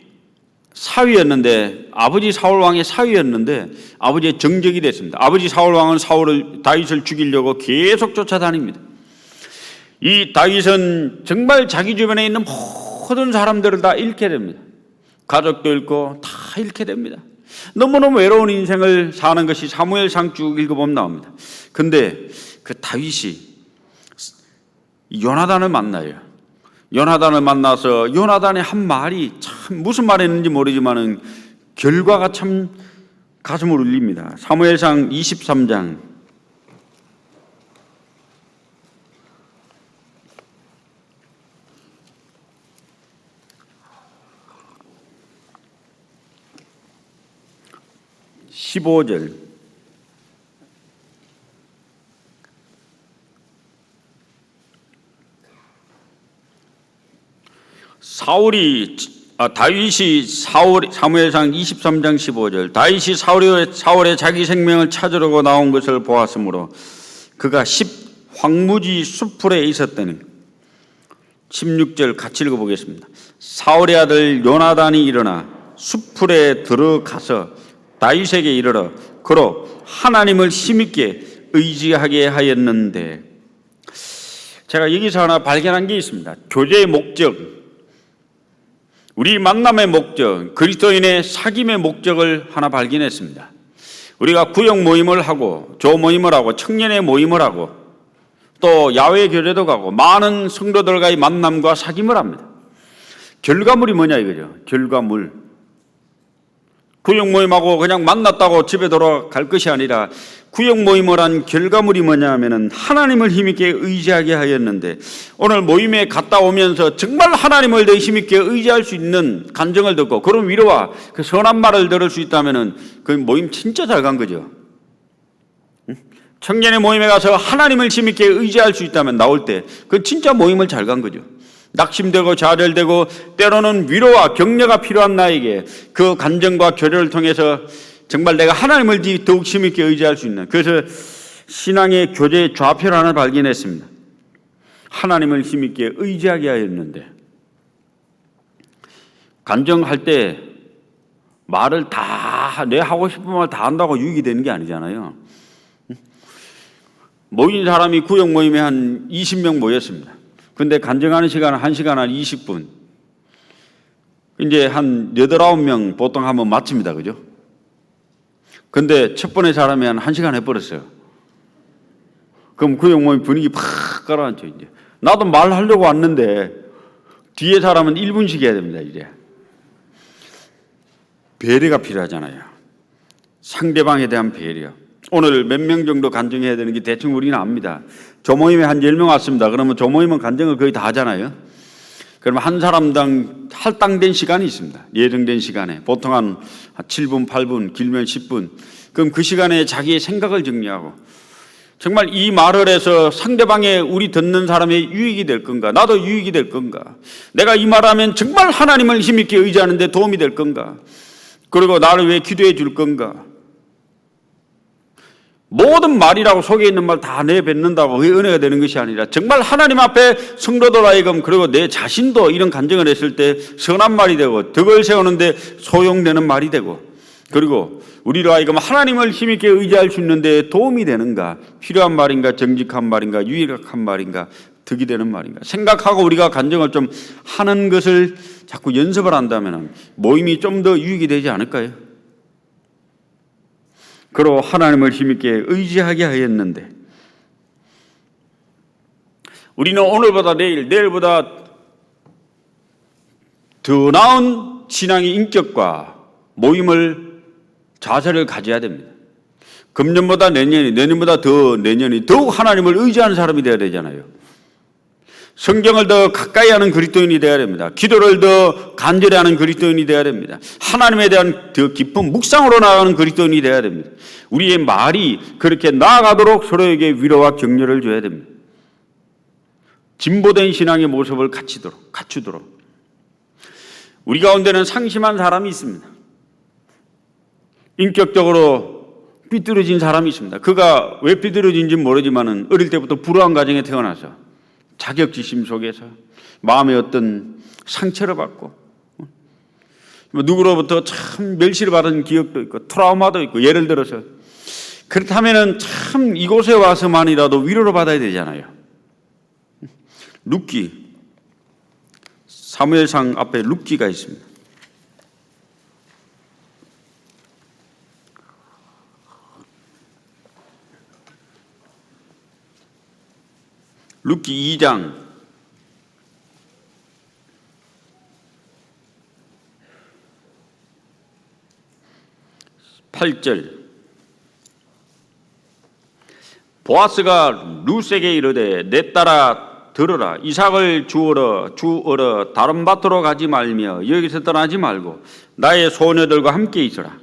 사위였는데, 아버지 사울 왕의 사위였는데 아버지의 정적이 됐습니다. 아버지 사울 왕은 다윗을 죽이려고 계속 쫓아다닙니다. 이 다윗은 정말 자기 주변에 있는 모든 사람들을 다 잃게 됩니다. 가족도 잃고 다 잃게 됩니다. 너무너무 외로운 인생을 사는 것이 사무엘상 쭉 읽어보면 나옵니다. 근데 그 다윗이 요나단을 만나요. 요나단을 만나서 요나단의 한 말이 참 무슨 말했는지 모르지만은 결과가 참 가슴을 울립니다. 사무엘상 23장 15절 사무엘상 23장 15절 다윗이 사울의 자기 생명을 찾으려고 나온 것을 보았으므로 그가 황무지 숲풀에 있었더니 16절 같이 읽어보겠습니다. 사울의 아들 요나단이 일어나 숲풀에 들어가서 다윗에게 이르러 그로 하나님을 힘있게 의지하게 하였는데, 제가 여기서 하나 발견한 게 있습니다. 교제의 목적, 우리 만남의 목적, 그리스도인의 사귐의 목적을 하나 발견했습니다. 우리가 구역 모임을 하고 조 모임을 하고 청년의 모임을 하고 또 야외 교회도 가고 많은 성도들과의 만남과 사귐을 합니다. 결과물이 뭐냐 이거죠. 결과물. 구역 모임하고 그냥 만났다고 집에 돌아갈 것이 아니라 구역 모임을 한 결과물이 뭐냐 하면은 하나님을 힘있게 의지하게 하였는데, 오늘 모임에 갔다 오면서 정말 하나님을 더 힘있게 의지할 수 있는 간증을 듣고 그런 위로와 그 선한 말을 들을 수 있다면은 그 모임 진짜 잘 간 거죠. 청년의 모임에 가서 하나님을 힘있게 의지할 수 있다면 나올 때 그 진짜 모임을 잘 간 거죠. 낙심되고 좌절되고 때로는 위로와 격려가 필요한 나에게 그 간증과 교류를 통해서 정말 내가 하나님을 더욱 힘있게 의지할 수 있는, 그래서 신앙의 교제의 좌표를 하나 발견했습니다. 하나님을 힘있게 의지하게 하였는데, 간증할 때 말을 다 내 하고 싶은 말 다 한다고 유익이 되는 게 아니잖아요. 모인 사람이 구역 모임에 한 20명 모였습니다. 근데 간증하는 시간은 1시간 한 20분. 이제 한 8, 9명 보통 하면 마칩니다. 그죠? 근데 첫 번째 사람이 한 1시간 해버렸어요. 그럼 구역 모임 분위기 팍 가라앉죠, 이제. 나도 말하려고 왔는데 뒤에 사람은 1분씩 해야 됩니다, 이제. 배려가 필요하잖아요. 상대방에 대한 배려. 오늘 몇 명 정도 간증해야 되는 게 대충 우리는 압니다. 조 모임에 한 10명 왔습니다. 그러면 조 모임은 간증을 거의 다 하잖아요. 그러면 한 사람당 할당된 시간이 있습니다. 예정된 시간에. 보통 한 7분, 8분, 길면 10분. 그럼 그 시간에 자기의 생각을 정리하고 정말 이 말을 해서 상대방의 우리 듣는 사람의 유익이 될 건가? 나도 유익이 될 건가? 내가 이 말을 하면 정말 하나님을 힘있게 의지하는 데 도움이 될 건가? 그리고 나를 위해 기도해 줄 건가? 모든 말이라고 속에 있는 말 다 내뱉는다고 그게 은혜가 되는 것이 아니라 정말 하나님 앞에 성도들 하여금, 그리고 내 자신도 이런 간증을 했을 때 선한 말이 되고 덕을 세우는데 소용되는 말이 되고, 그리고 우리로 하여금 하나님을 힘있게 의지할 수 있는 데 도움이 되는가, 필요한 말인가, 정직한 말인가, 유익한 말인가, 득이 되는 말인가 생각하고 우리가 간증을 좀 하는 것을 자꾸 연습을 한다면 모임이 좀 더 유익이 되지 않을까요? 그로 하나님을 힘있게 의지하게 하였는데, 우리는 오늘보다 내일, 내일보다 더 나은 신앙의 인격과 모임을 자세를 가져야 됩니다. 금년보다 내년이, 내년보다 더 내년이 더욱 하나님을 의지하는 사람이 되어야 되잖아요. 성경을 더 가까이 하는 그리스도인이 되어야 됩니다. 기도를 더 간절히 하는 그리스도인이 되어야 됩니다. 하나님에 대한 더 깊은 묵상으로 나아가는 그리스도인이 되어야 됩니다. 우리의 말이 그렇게 나아가도록 서로에게 위로와 격려를 줘야 됩니다. 진보된 신앙의 모습을 갖추도록. 우리 가운데는 상심한 사람이 있습니다. 인격적으로 삐뚤어진 사람이 있습니다. 그가 왜 삐뚤어진지 모르지만은 어릴 때부터 불우한 가정에 태어나서 자격지심 속에서 마음의 어떤 상처를 받고 누구로부터 참 멸시를 받은 기억도 있고 트라우마도 있고, 예를 들어서 그렇다면은 참 이곳에 와서만이라도 위로를 받아야 되잖아요. 룻기, 사무엘상 앞에 룻기가 있습니다. 룻기 2장 8절. 보아스가 룻에게 이르되 내 딸아 들으라. 이삭을 주어라. 다른 밭으로 가지 말며 여기서 떠나지 말고 나의 소녀들과 함께 있어라.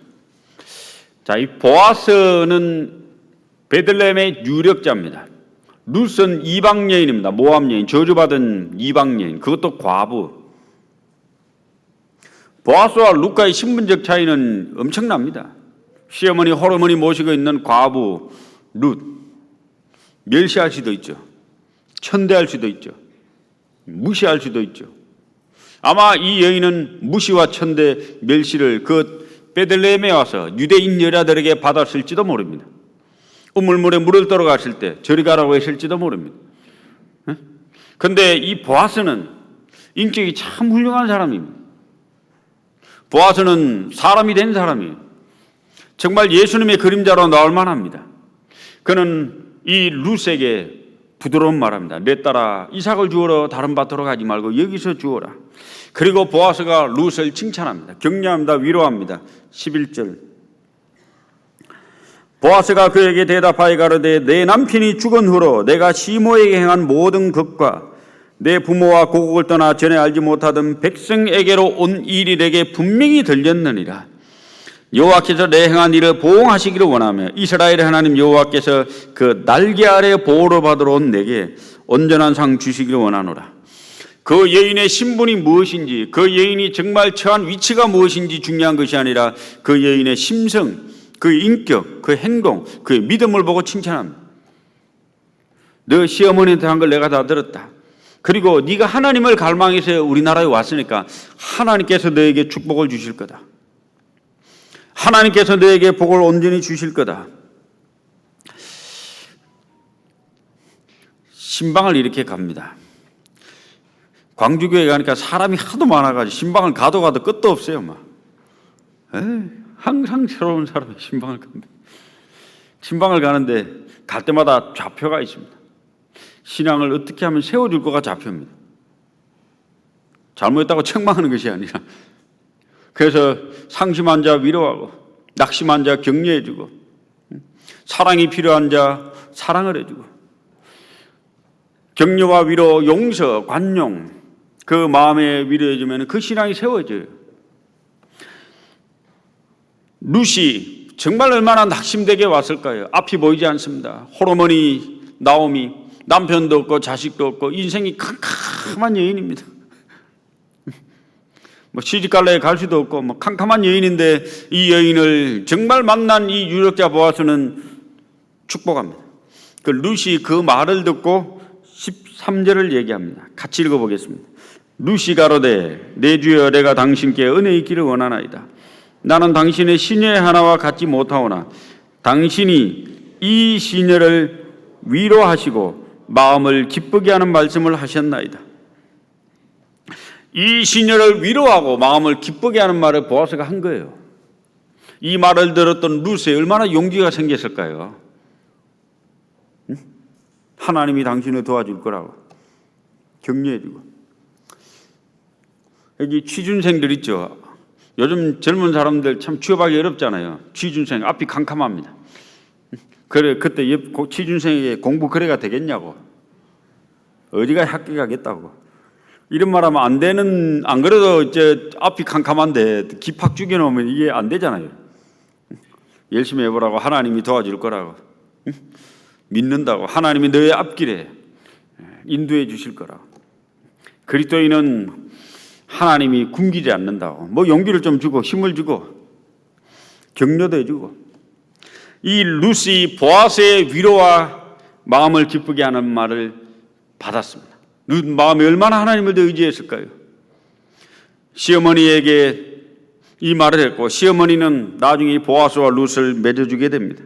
자, 이 보아스는 베들레헴의 유력자입니다. 룻은 이방 여인입니다. 모압 여인, 저주받은 이방 여인, 그것도 과부. 보아스와 룻과의 신분적 차이는 엄청납니다. 시어머니, 홀어머니 모시고 있는 과부 룻, 멸시할 수도 있죠. 천대할 수도 있죠. 무시할 수도 있죠. 아마 이 여인은 무시와 천대, 멸시를 그 베들레헴에 와서 유대인 여자들에게 받았을지도 모릅니다. 우물물에 물을 떠러 갔을 때 저리 가라고 했을지도 모릅니다. 그런데 이 보아스는 인격이 참 훌륭한 사람입니다. 보아스는 사람이 된 사람이에요. 정말 예수님의 그림자로 나올 만합니다. 그는 이 룻에게 부드러운 말합니다. 내 딸아, 이삭을 주어라. 다른 밭으로 가지 말고 여기서 주어라. 그리고 보아스가 룻을 칭찬합니다. 격려합니다. 위로합니다. 11절. 보아스가 그에게 대답하여 가로되 내 남편이 죽은 후로 내가 시모에게 행한 모든 것과 내 부모와 고국을 떠나 전에 알지 못하던 백성에게로 온 일이 내게 분명히 들렸느니라. 여호와께서 내 행한 일을 보응하시기를 원하며 이스라엘의 하나님 여호와께서 그 날개 아래 보호를 받으러 온 내게 온전한 상 주시기를 원하노라. 그 여인의 신분이 무엇인지, 그 여인이 정말 처한 위치가 무엇인지 중요한 것이 아니라 그 여인의 심성, 그 인격, 그 행동, 그의 믿음을 보고 칭찬합니다. 너 시어머니한테 한 걸 내가 다 들었다. 그리고 네가 하나님을 갈망해서 우리나라에 왔으니까 하나님께서 너에게 축복을 주실 거다. 하나님께서 너에게 복을 온전히 주실 거다. 신방을 이렇게 갑니다. 광주교회 가니까 사람이 하도 많아가지고 신방을 가도 끝도 없어요. 막. 항상 새로운 사람이 신방을 갑니다. 신방을 가는데 갈 때마다 좌표가 있습니다. 신앙을 어떻게 하면 세워줄 거가 좌표입니다. 잘못했다고 책망하는 것이 아니라, 그래서 상심한 자 위로하고 낙심한 자 격려해주고 사랑이 필요한 자 사랑을 해주고 격려와 위로, 용서, 관용, 그 마음에 위로해주면 그 신앙이 세워져요. 룻이 정말 얼마나 낙심되게 왔을까요? 앞이 보이지 않습니다. 호르몬이 나오미, 남편도 없고 자식도 없고 인생이 캄캄한 여인입니다. 시집갈래 갈 수도 없고 캄캄한 여인인데 이 여인을 정말 만난 이 유력자 보아스는 축복합니다. 그 룻이 그 말을 듣고 13절을 얘기합니다. 같이 읽어보겠습니다. 룻이 가로되 내 주여 내가 당신께 은혜 있기를 원하나이다. 나는 당신의 시녀의 하나와 같지 못하오나 당신이 이 시녀를 위로하시고 마음을 기쁘게 하는 말씀을 하셨나이다. 이 시녀를 위로하고 마음을 기쁘게 하는 말을 보아스가 한 거예요. 이 말을 들었던 룻에 얼마나 용기가 생겼을까요? 하나님이 당신을 도와줄 거라고 격려해주고. 여기 취준생들 있죠. 요즘 젊은 사람들 참 취업하기 어렵잖아요. 취준생 앞이 캄캄합니다. 그래, 그때 취준생에게 공부 그래가 되겠냐고, 어디가 학교 가겠다고 이런 말하면 안 되는, 안 그래도 이제 앞이 캄캄한데 기팍 죽여놓으면 이게 안 되잖아요. 열심히 해보라고, 하나님이 도와줄 거라고, 믿는다고, 하나님이 너의 앞길에 인도해 주실 거라고. 그리스도인은 하나님이 굶기지 않는다고 용기를 좀 주고 힘을 주고 격려도 해주고. 이 룻이 보아스의 위로와 마음을 기쁘게 하는 말을 받았습니다. 룻 마음이 얼마나 하나님을 더 의지했을까요? 시어머니에게 이 말을 했고 시어머니는 나중에 보아스와 룻을 맺어주게 됩니다.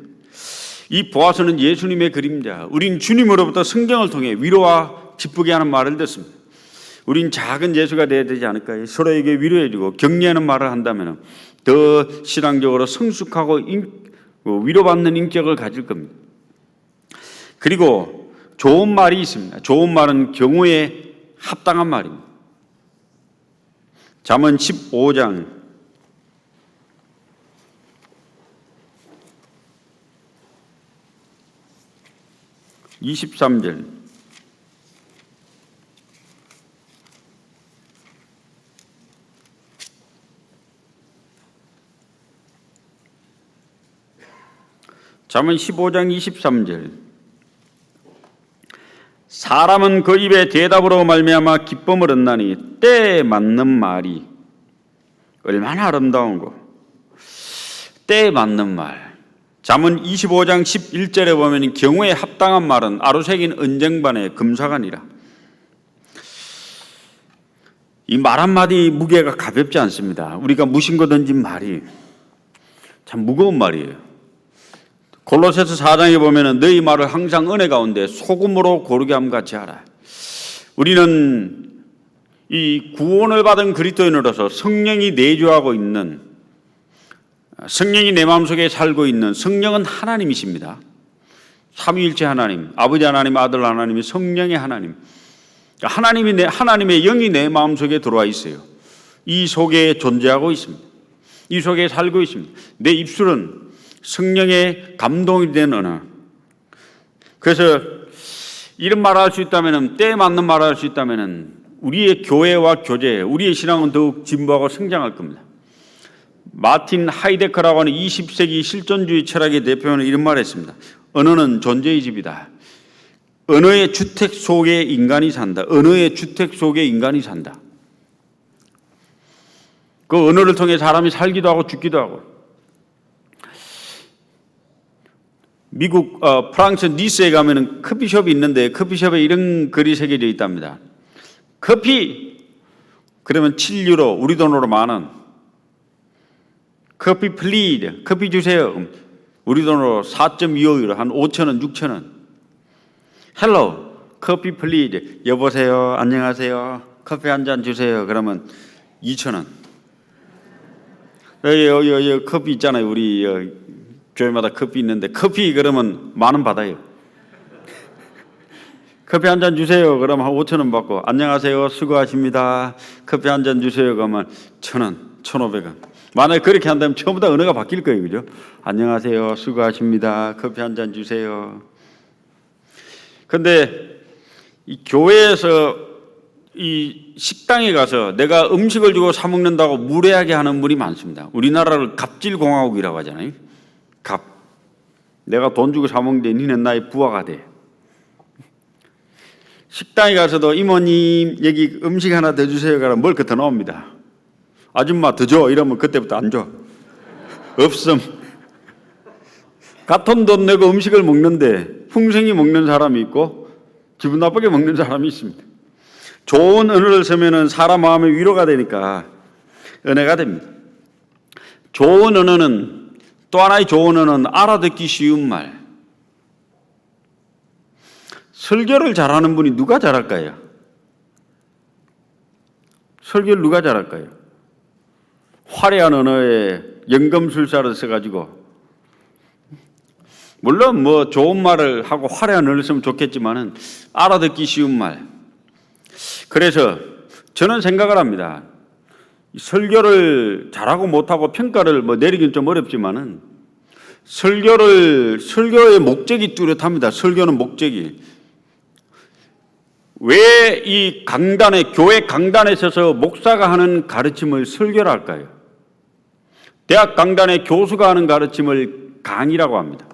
이 보아스는 예수님의 그림자, 우린 주님으로부터 성경을 통해 위로와 기쁘게 하는 말을 듣습니다. 우린 작은 예수가 되어야 되지 않을까요? 서로에게 위로해주고 격려하는 말을 한다면 더 신앙적으로 성숙하고 위로받는 인격을 가질 겁니다. 그리고 좋은 말이 있습니다. 좋은 말은 경우에 합당한 말입니다. 잠언 15장 23절. 잠언 15장 23절. 사람은 그 입의 대답으로 말미암아 기쁨을 얻나니 때에 맞는 말이 얼마나 아름다운 거. 때에 맞는 말. 잠언 25장 11절에 보면 경우에 합당한 말은 아로새긴 은쟁반의 금사가니라. 이 말 한마디 무게가 가볍지 않습니다. 우리가 무심코 던진 말이 참 무거운 말이에요. 골로새서 4장에 보면 너희 말을 항상 은혜 가운데 소금으로 고르게 함 같이 하라. 우리는 이 구원을 받은 그리스도인으로서 성령이 내주하고 있는, 성령이 내 마음속에 살고 있는 성령은 하나님이십니다. 삼위일체 하나님, 아버지 하나님, 아들 하나님이 성령의 하나님. 하나님의 영이 내 마음속에 들어와 있어요. 이 속에 존재하고 있습니다. 이 속에 살고 있습니다. 내 입술은 성령의 감동이 된 언어. 그래서 이런 말을 할 수 있다면, 때에 맞는 말을 할 수 있다면 우리의 교회와 교제, 우리의 신앙은 더욱 진보하고 성장할 겁니다. 마틴 하이데커라고 하는 20세기 실존주의 철학의 대표는 이런 말을 했습니다. 언어는 존재의 집이다. 언어의 주택 속에 인간이 산다. 언어의 주택 속에 인간이 산다. 그 언어를 통해 사람이 살기도 하고 죽기도 하고. 미국 프랑스 니스에 가면은 커피숍이 있는데 커피숍에 이런 글이 새겨져 있답니다. 커피 그러면 7유로, 우리 돈으로 10,000원. 커피 플리즈, 커피 주세요. 우리 돈으로 4.25유로, 한 5,000원, 6,000원. 헬로, 커피 플리즈. 여보세요, 안녕하세요. 커피 한 잔 주세요. 그러면 2,000원. 여기 커피 있잖아요. 우리 교회마다 커피 있는데 커피 그러면 10,000원 받아요. 커피 한 잔 주세요. 그러면 한 5,000원 받고, 안녕하세요, 수고하십니다. 커피 한 잔 주세요. 그러면 1,000원, 1,500원. 만약에 그렇게 한다면 처음부터 언어가 바뀔 거예요. 그죠? 안녕하세요, 수고하십니다. 커피 한 잔 주세요. 근데 이 교회에서 이 식당에 가서 내가 음식을 주고 사 먹는다고 무례하게 하는 분이 많습니다. 우리나라를 갑질공화국이라고 하잖아요. 내가 돈 주고 사 먹는데 니는 나의 부하가 돼. 식당에 가서도 이모님 여기 음식 하나 더 주세요. 그러면 뭘 더 나옵니다. 아줌마 더 줘. 이러면 그때부터 안 줘. 없음. 같은 돈 내고 음식을 먹는데 풍성히 먹는 사람이 있고 기분 나쁘게 먹는 사람이 있습니다. 좋은 언어를 쓰면은 사람 마음의 위로가 되니까 은혜가 됩니다. 좋은 언어는, 또 하나의 좋은 언어는 알아듣기 쉬운 말. 설교를 잘하는 분이 누가 잘할까요? 설교를 누가 잘할까요? 화려한 언어에 연금술사를 써가지고, 물론 뭐 좋은 말을 하고 화려한 언어를 쓰면 좋겠지만은 알아듣기 쉬운 말. 그래서 저는 생각을 합니다. 설교를 잘하고 못하고 평가를 내리긴 좀 어렵지만은 설교의 목적이 뚜렷합니다. 설교는 목적이. 왜 이 교회 강단에 서서 목사가 하는 가르침을 설교를 할까요? 대학 강단에 교수가 하는 가르침을 강의라고 합니다.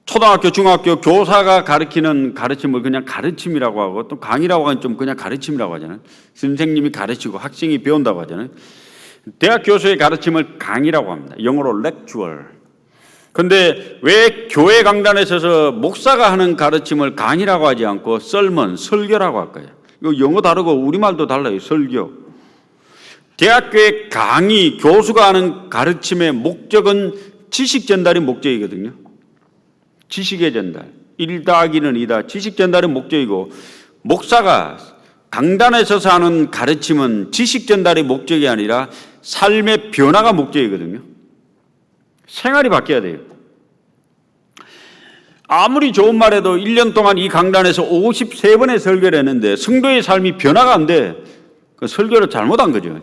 초등학교, 중학교 교사가 가르치는 가르침을 그냥 가르침이라고 하고, 또 강의라고 하면 좀 그냥 가르침이라고 하잖아요. 선생님이 가르치고 학생이 배운다고 하잖아요. 대학 교수의 가르침을 강의라고 합니다. 영어로 lectual. 그런데 왜 교회 강단에 서서 목사가 하는 가르침을 강의라고 하지 않고 설문, 설교라고 할까요? 이거 영어 다르고 우리말도 달라요. 설교. 대학교의 강의, 교수가 하는 가르침의 목적은 지식 전달이 목적이거든요. 지식의 전달. 1+2는 2다. 지식 전달이 목적이고, 목사가 강단에 서서 하는 가르침은 지식 전달이 목적이 아니라 삶의 변화가 목적이거든요. 생활이 바뀌어야 돼요. 아무리 좋은 말해도 1년 동안 이 강단에서 53번의 설교를 했는데 성도의 삶이 변화가 안 돼. 그 설교를 잘못한 거죠.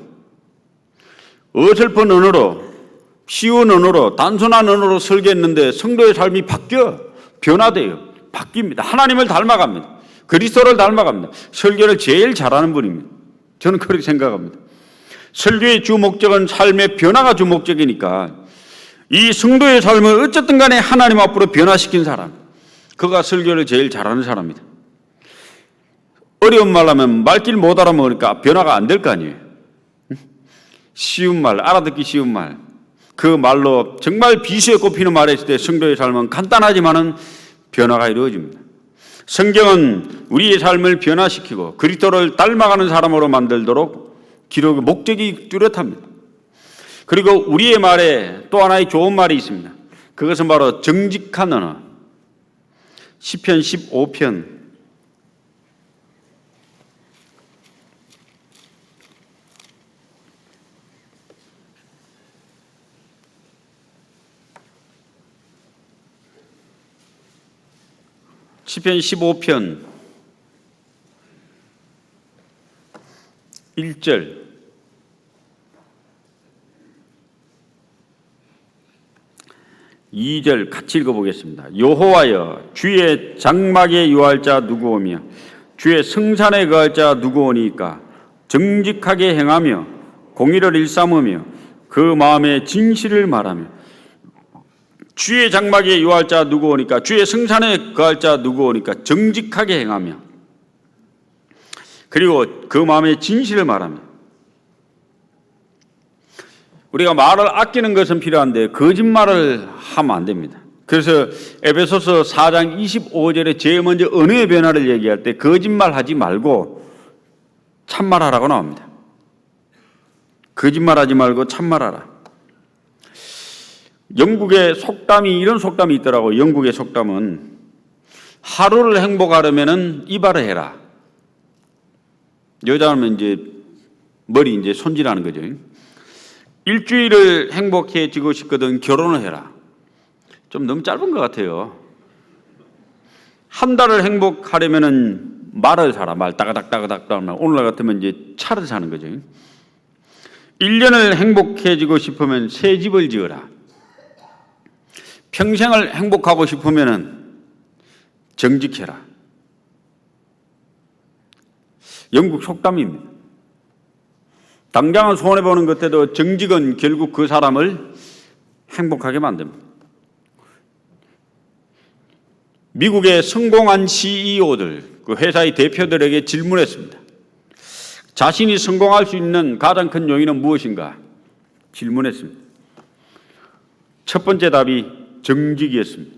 어설픈 언어로, 쉬운 언어로, 단순한 언어로 설교했는데 성도의 삶이 바뀌어. 변화돼요. 바뀝니다. 하나님을 닮아갑니다. 그리스도를 닮아갑니다. 설교를 제일 잘하는 분입니다. 저는 그렇게 생각합니다. 설교의 주 목적은 삶의 변화가 주 목적이니까 이 성도의 삶을 어쨌든 간에 하나님 앞으로 변화시킨 사람, 그가 설교를 제일 잘하는 사람입니다. 어려운 말 하면 말길 못 알아먹으니까 변화가 안 될 거 아니에요. 쉬운 말, 알아듣기 쉬운 말, 그 말로 정말 비수에 꼽히는 말을 했을 때 성도의 삶은 간단하지만은 변화가 이루어집니다. 성경은 우리의 삶을 변화시키고 그리스도를 닮아가는 사람으로 만들도록 기록의 목적이 뚜렷합니다. 그리고 우리의 말에 또 하나의 좋은 말이 있습니다. 그것은 바로 정직한 언어. 시편 15편 시편 15편 1절 (2절) 같이 읽어보겠습니다. 여호와여, 주의 장막에 유할 자 누구오며 주의 성산에 거할 자 누구오니까? 정직하게 행하며 공의를 일삼으며 그 마음에 진실을 말하며. 주의 장막에 유할 자 누구오니까? 주의 성산에 거할 자 누구오니까? 정직하게 행하며 그리고 그 마음에 진실을 말하며. 우리가 말을 아끼는 것은 필요한데 거짓말을 하면 안 됩니다. 그래서 에베소서 4장 25절에 제일 먼저 언어의 변화를 얘기할 때 거짓말하지 말고 참말하라고 나옵니다. 거짓말하지 말고 참말하라. 영국의 속담이 이런 속담이 있더라고요. 영국의 속담은 하루를 행복하려면은 이발을 해라. 여자는 이제 머리 이제 손질하는 거죠. 일주일을 행복해지고 싶거든 결혼을 해라. 좀 너무 짧은 것 같아요. 한 달을 행복하려면은 말을 사라. 말 따가닥따가닥. 오늘 같으면 이제 차를 사는 거죠. 1년을 행복해지고 싶으면 새 집을 지어라. 평생을 행복하고 싶으면은 정직해라. 영국 속담입니다. 당장은 손해보는 것 같아도 정직은 결국 그 사람을 행복하게 만듭니다. 미국의 성공한 CEO들, 그 회사의 대표들에게 질문했습니다. 자신이 성공할 수 있는 가장 큰 요인은 무엇인가? 질문했습니다. 첫 번째 답이 정직이었습니다.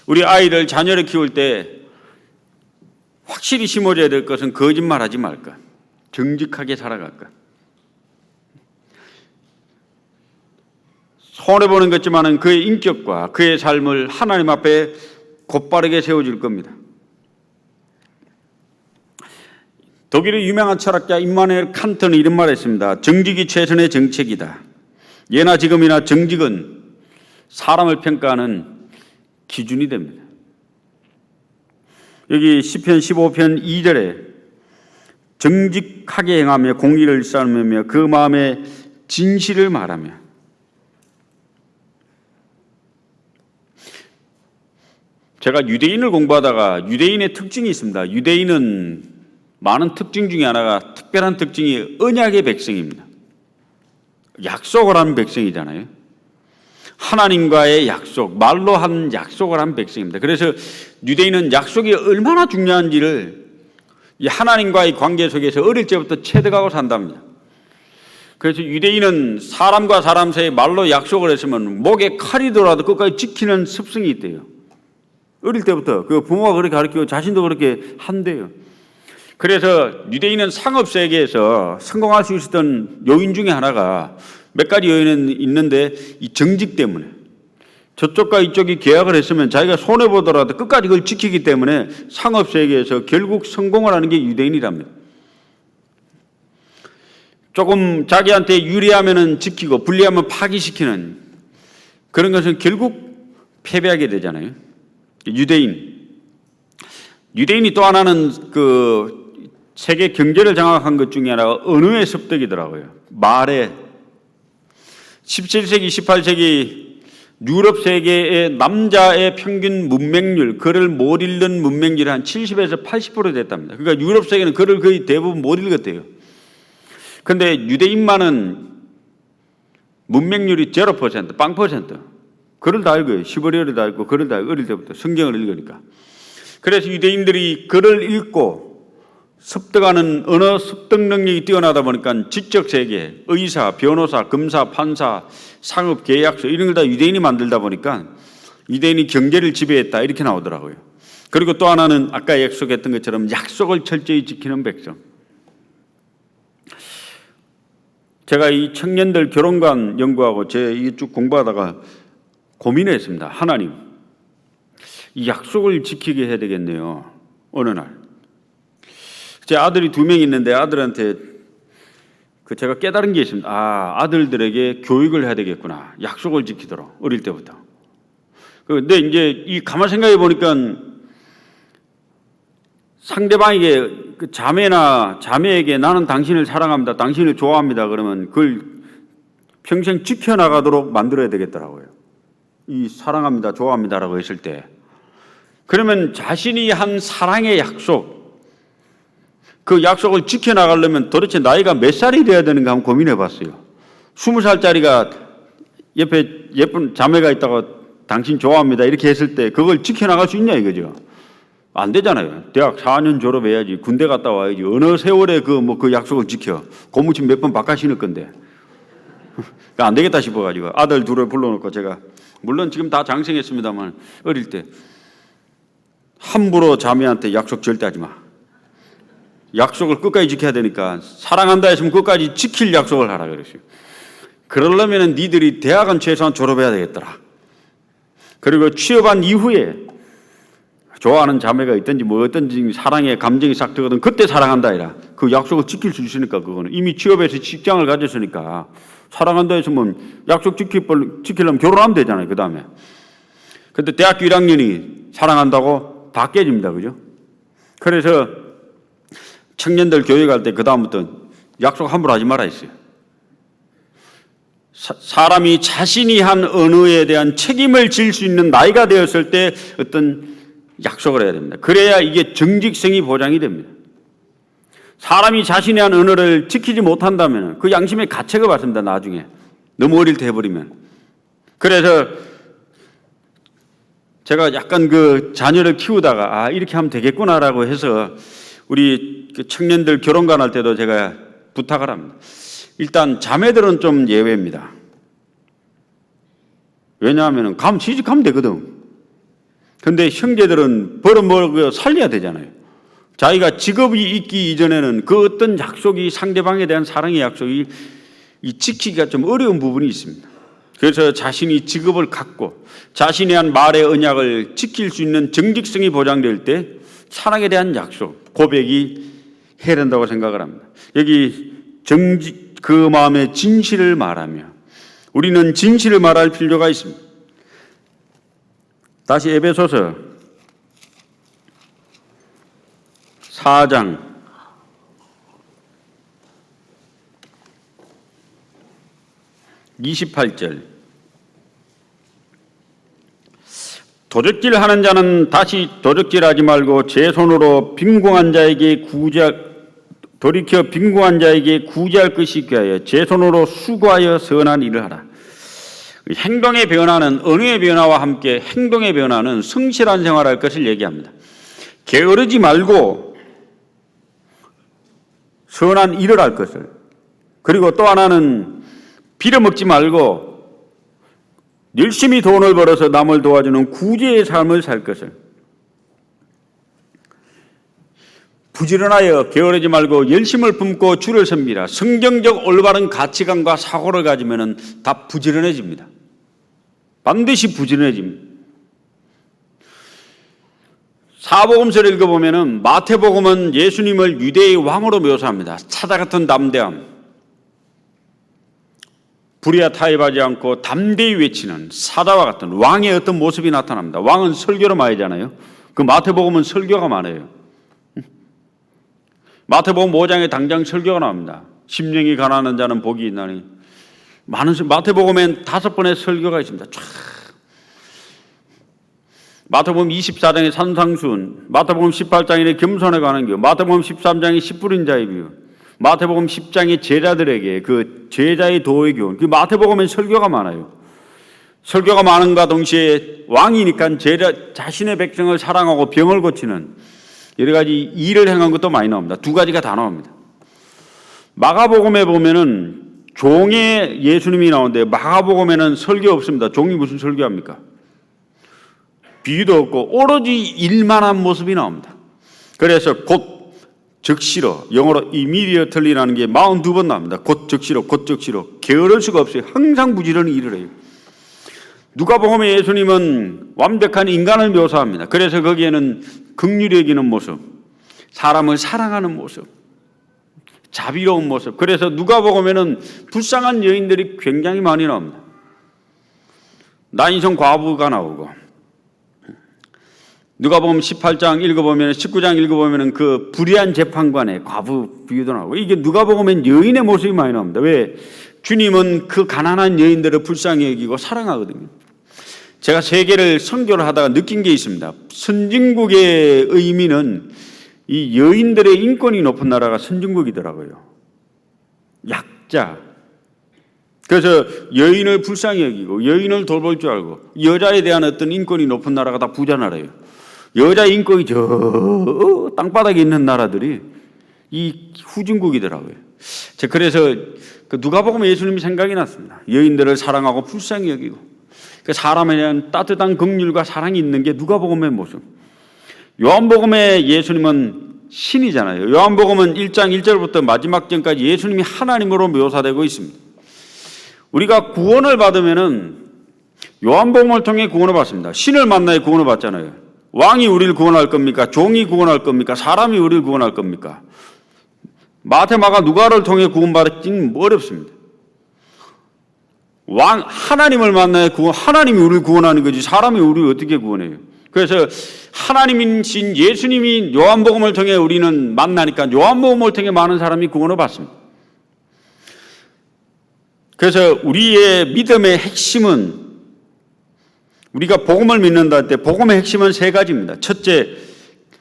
우리 아이를, 자녀를 키울 때 확실히 심어줘야 될 것은 거짓말하지 말까, 정직하게 살아갈까. 손해보는 것지만은 그의 인격과 그의 삶을 하나님 앞에 곧바르게 세워줄 겁니다. 독일의 유명한 철학자 임마누엘 칸트는 이런 말을 했습니다. 정직이 최선의 정책이다. 예나 지금이나 정직은 사람을 평가하는 기준이 됩니다. 여기 시편 15편 2절에 정직하게 행하며 공의를 일삼으며 그 마음에 진실을 말하며. 제가 유대인을 공부하다가 유대인의 특징이 있습니다. 유대인은 많은 특징 중에 하나가, 특별한 특징이 언약의 백성입니다. 약속을 한 백성이잖아요. 하나님과의 약속, 말로 한 약속을 한 백성입니다. 그래서 유대인은 약속이 얼마나 중요한지를 이 하나님과의 관계 속에서 어릴 때부터 체득하고 산답니다. 그래서 유대인은 사람과 사람 사이에 말로 약속을 했으면 목에 칼이 들어와도 끝까지 지키는 습성이 있대요. 어릴 때부터 그 부모가 그렇게 가르치고 자신도 그렇게 한대요. 그래서 유대인은 상업 세계에서 성공할 수 있었던 요인 중에 하나가, 몇 가지 요인은 있는데 이 정직 때문에, 저쪽과 이쪽이 계약을 했으면 자기가 손해보더라도 끝까지 그걸 지키기 때문에 상업 세계에서 결국 성공을 하는 게 유대인이랍니다. 조금 자기한테 유리하면 지키고 불리하면 파기시키는 그런 것은 결국 패배하게 되잖아요. 유대인이 또 하나는 그 세계 경제를 장악한 것 중에 하나가 언어의 습득이더라고요. 말에 17세기, 18세기 유럽 세계의 남자의 평균 문맹률, 글을 못 읽는 문맹률이 한 70에서 80% 됐답니다. 그러니까 유럽 세계는 글을 거의 대부분 못 읽었대요. 그런데 유대인만은 문맹률이 0%, 0%. 글을 다 읽어요. 시베리어를 다 읽고 글을 다 읽고, 어릴 때부터 성경을 읽으니까. 그래서 유대인들이 글을 읽고 습득하는 언어 습득 능력이 뛰어나다 보니까 지적 세계, 의사, 변호사, 검사, 판사, 상업 계약서 이런 걸 다 유대인이 만들다 보니까 유대인이 경제를 지배했다 이렇게 나오더라고요. 그리고 또 하나는 아까 약속했던 것처럼 약속을 철저히 지키는 백성. 제가 이 청년들 결혼관 연구하고 제 이 쭉 공부하다가 고민했습니다. 하나님, 이 약속을 지키게 해야 되겠네요. 어느 날 제 아들이 2명 있는데 아들한테 제가 깨달은 게 있습니다. 아들들에게 교육을 해야 되겠구나. 약속을 지키도록 어릴 때부터. 근데 이제 이 가만 생각해 보니까 상대방에게 그 자매에게 나는 당신을 사랑합니다, 당신을 좋아합니다 그러면 그걸 평생 지켜나가도록 만들어야 되겠더라고요. 이 사랑합니다, 좋아합니다라고 했을 때 그러면 자신이 한 사랑의 약속, 그 약속을 지켜나가려면 도대체 나이가 몇 살이 돼야 되는가 한번 고민해 봤어요. 20살짜리가 옆에 예쁜 자매가 있다고 당신 좋아합니다 이렇게 했을 때 그걸 지켜나갈 수 있냐 이거죠. 안 되잖아요. 대학 4년 졸업해야지, 군대 갔다 와야지, 어느 세월에 그 약속을 지켜. 고무신 몇 번 바꿔 신을 건데. 안 되겠다 싶어가지고 아들 둘을 불러놓고 제가, 물론 지금 다 장성했습니다만 어릴 때 함부로 자매한테 약속 절대 하지 마. 약속을 끝까지 지켜야 되니까 사랑한다 했으면 끝까지 지킬 약속을 하라 그랬어요. 그러려면 니들이 대학은 최소한 졸업해야 되겠더라. 그리고 취업한 이후에 좋아하는 자매가 있든지 뭐 어떤지 사랑의 감정이 싹 들거든 그때 사랑한다 이라. 그 약속을 지킬 수 있으니까 그거는 이미 취업해서 직장을 가졌으니까 사랑한다 했으면 약속 지키려면 결혼하면 되잖아요. 그 다음에. 근데 대학교 1학년이 사랑한다고 다 깨집니다. 그죠? 그래서 청년들 교회 갈 때 그 다음부터 약속 함부로 하지 말아 했어요. 사람이 자신이 한 언어에 대한 책임을 질 수 있는 나이가 되었을 때 어떤 약속을 해야 됩니다. 그래야 이게 정직성이 보장이 됩니다. 사람이 자신이 한 언어를 지키지 못한다면 그 양심의 가책을 받습니다. 나중에 너무 어릴 때 해버리면. 그래서 제가 약간 그 자녀를 키우다가 이렇게 하면 되겠구나라고 해서 우리 청년들 결혼관 할 때도 제가 부탁을 합니다. 일단 자매들은 좀 예외입니다. 왜냐하면 가면 취직하면 되거든. 근데 형제들은 벌어먹어 살려야 되잖아요. 자기가 직업이 있기 이전에는 그 어떤 약속이, 상대방에 대한 사랑의 약속이 지키기가 좀 어려운 부분이 있습니다. 그래서 자신이 직업을 갖고 자신이 한 말의 언약을 지킬 수 있는 정직성이 보장될 때 사랑에 대한 약속, 고백이 해야 된다고 생각을 합니다. 여기 그 마음의 진실을 말하며 우리는 진실을 말할 필요가 있습니다. 다시 에베소서 4장 28절. 도적질 하는 자는 다시 도적질하지 말고 제 손으로 빈궁한 자에게 돌이켜 빈궁한 자에게 구제할 것이 귀하여 제 손으로 수고하여 선한 일을 하라. 행동의 변화는, 언어의 변화와 함께 행동의 변화는 성실한 생활할 것을 얘기합니다. 게으르지 말고 선한 일을 할 것을, 그리고 또 하나는 빌어먹지 말고 열심히 돈을 벌어서 남을 도와주는 구제의 삶을 살 것을, 부지런하여 게으르지 말고 열심을 품고 주를 섬기라. 성경적 올바른 가치관과 사고를 가지면 다 부지런해집니다. 반드시 부지런해집니다. 사복음서를 읽어보면 마태복음은 예수님을 유대의 왕으로 묘사합니다. 사자 같은 담대함, 불의와 타협하지 않고 담대히 외치는 사자와 같은 왕의 어떤 모습이 나타납니다. 왕은 설교로 말이잖아요. 그 마태복음은 설교가 많아요. 마태복음 5장에 당장 설교가 나옵니다. 심령이 가난한 자는 복이 있나니. 마태복음엔 5번의 설교가 있습니다. 쫙. 마태복음 24장의 산상수훈, 마태복음 18장의 겸손에 관한 교훈, 마태복음 13장의 씨 뿌린 자의 비유, 마태복음 10장의 제자들에게 그 제자의 도의 교훈. 그 마태복음엔 설교가 많아요. 설교가 많은가 동시에 왕이니까 자신의 백성을 사랑하고 병을 고치는 여러 가지 일을 행한 것도 많이 나옵니다. 2가지가 다 나옵니다. 마가복음에 보면은 종의 예수님이 나오는데 마가복음에는 설교 없습니다. 종이 무슨 설교합니까? 비유도 없고 오로지 일만 한 모습이 나옵니다. 그래서 곧 즉시로, 영어로 immediately라는 게 42번 나옵니다. 곧 즉시로, 곧 즉시로. 게으를 수가 없어요. 항상 부지런히 일을 해요. 누가복음의 예수님은 완벽한 인간을 묘사합니다. 그래서 거기에는 긍휼히 여기는 모습, 사람을 사랑하는 모습, 자비로운 모습. 그래서 누가복음에는 불쌍한 여인들이 굉장히 많이 나옵니다. 나인성 과부가 나오고 누가복음 18장 읽어보면 19장 읽어보면 그 불의한 재판관의 과부 비유도 나오고 이게 누가복음엔 여인의 모습이 많이 나옵니다. 왜? 주님은 그 가난한 여인들을 불쌍히 여기고 사랑하거든요. 제가 세계를 선교를 하다가 느낀 게 있습니다. 선진국의 의미는 이 여인들의 인권이 높은 나라가 선진국이더라고요. 약자. 그래서 여인을 불쌍히 여기고 여인을 돌볼 줄 알고 여자에 대한 어떤 인권이 높은 나라가 다 부자 나라예요. 여자 인권이 저 땅바닥에 있는 나라들이 이 후진국이더라고요. 그래서 그 누가복음에 예수님이 생각이 났습니다. 여인들을 사랑하고 불쌍히 여기고 그 사람에 대한 따뜻한 긍휼과 사랑이 있는 게 누가복음의 모습. 요한복음에 예수님은 신이잖아요. 요한복음은 1장 1절부터 마지막 절까지 예수님이 하나님으로 묘사되고 있습니다. 우리가 구원을 받으면은 요한복음을 통해 구원을 받습니다. 신을 만나야 구원을 받잖아요. 왕이 우리를 구원할 겁니까? 종이 구원할 겁니까? 사람이 우리를 구원할 겁니까? 마태, 마가, 누가를 통해 구원받기는 어렵습니다. 하나님을 만나야 하나님이 우리를 구원하는 거지 사람이 우리를 어떻게 구원해요? 그래서 하나님이신 예수님이 요한복음을 통해 우리는 만나니까 요한복음을 통해 많은 사람이 구원을 받습니다. 그래서 우리의 믿음의 핵심은 우리가 복음을 믿는다 할 때 복음의 핵심은 세 가지입니다. 첫째,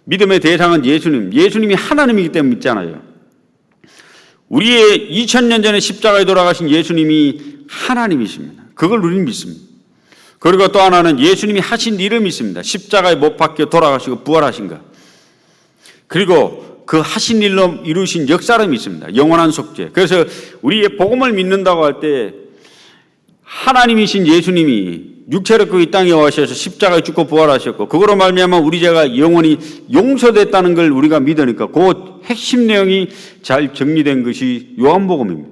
믿음의 대상은 예수님. 예수님이 하나님이기 때문에 믿잖아요. 우리의 2000년 전에 십자가에 돌아가신 예수님이 하나님이십니다. 그걸 우리는 믿습니다. 그리고 또 하나는 예수님이 하신 일을 믿습니다. 십자가에 못 박혀 돌아가시고 부활하신 것. 그리고 그 하신 일로 이루신 역사를 믿습니다. 영원한 속죄. 그래서 우리의 복음을 믿는다고 할 때 하나님이신 예수님이 육체로 이 땅에 오셔서 십자가에 죽고 부활하셨고 그거로 말미암아 우리 죄가 영원히 용서됐다는 걸 우리가 믿으니까 그 핵심 내용이 잘 정리된 것이 요한복음입니다.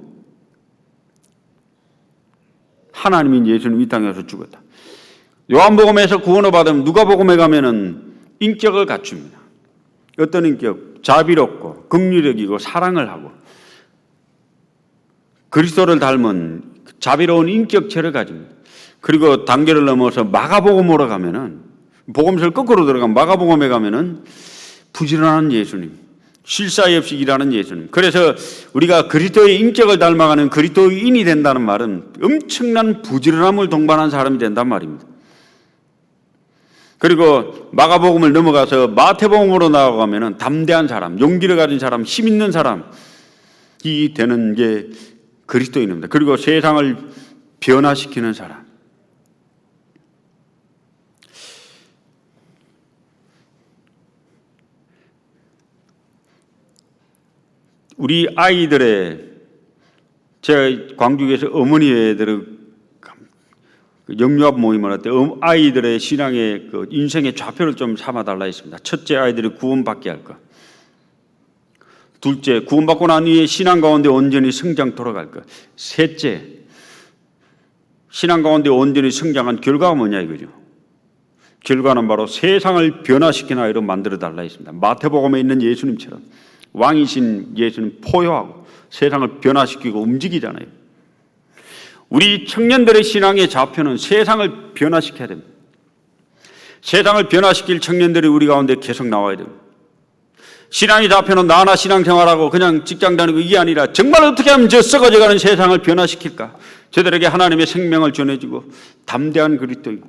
하나님인 예수님 이 땅에 와서 죽었다. 요한복음에서 구원을 받으면 누가복음에 가면은 인격을 갖춥니다. 어떤 인격? 자비롭고 긍휼적이고 사랑을 하고 그리스도를 닮은 자비로운 인격체를 가집니다. 그리고 단계를 넘어서 마가복음으로 가면은 복음서를 거꾸로 들어가면 마가복음에 가면은 부지런한 예수님, 쉴 사이 없이 일하는 예수님. 그래서 우리가 그리스도의 인격을 닮아가는 그리스도인이 된다는 말은 엄청난 부지런함을 동반한 사람이 된단 말입니다. 그리고 마가복음을 넘어가서 마태복음으로 나아가면은 담대한 사람, 용기를 가진 사람, 힘 있는 사람이 되는 게 그리스도인입니다. 그리고 세상을 변화시키는 사람. 우리 아이들의 제가 광주에서 어머니 애들을 영유아부 모임을 할 때 아이들의 신앙의 그 인생의 좌표를 좀 삼아달라 했습니다. 첫째, 아이들이 구원받게 할 것. 둘째, 구원받고 난 후에 신앙 가운데 온전히 성장 돌아갈 것. 셋째, 신앙 가운데 온전히 성장한 결과가 뭐냐 이거죠. 결과는 바로 세상을 변화시키는 아이로 만들어 달라 했습니다. 마태복음에 있는 예수님처럼 왕이신 예수님 포효하고 세상을 변화시키고 움직이잖아요. 우리 청년들의 신앙의 좌표는 세상을 변화시켜야 됩니다. 세상을 변화시킬 청년들이 우리 가운데 계속 나와야 됩니다. 신앙의 좌표는 나나 신앙생활하고 그냥 직장 다니고 이게 아니라 정말 어떻게 하면 저 썩어져가는 세상을 변화시킬까? 저들에게 하나님의 생명을 전해주고 담대한 그리스도인.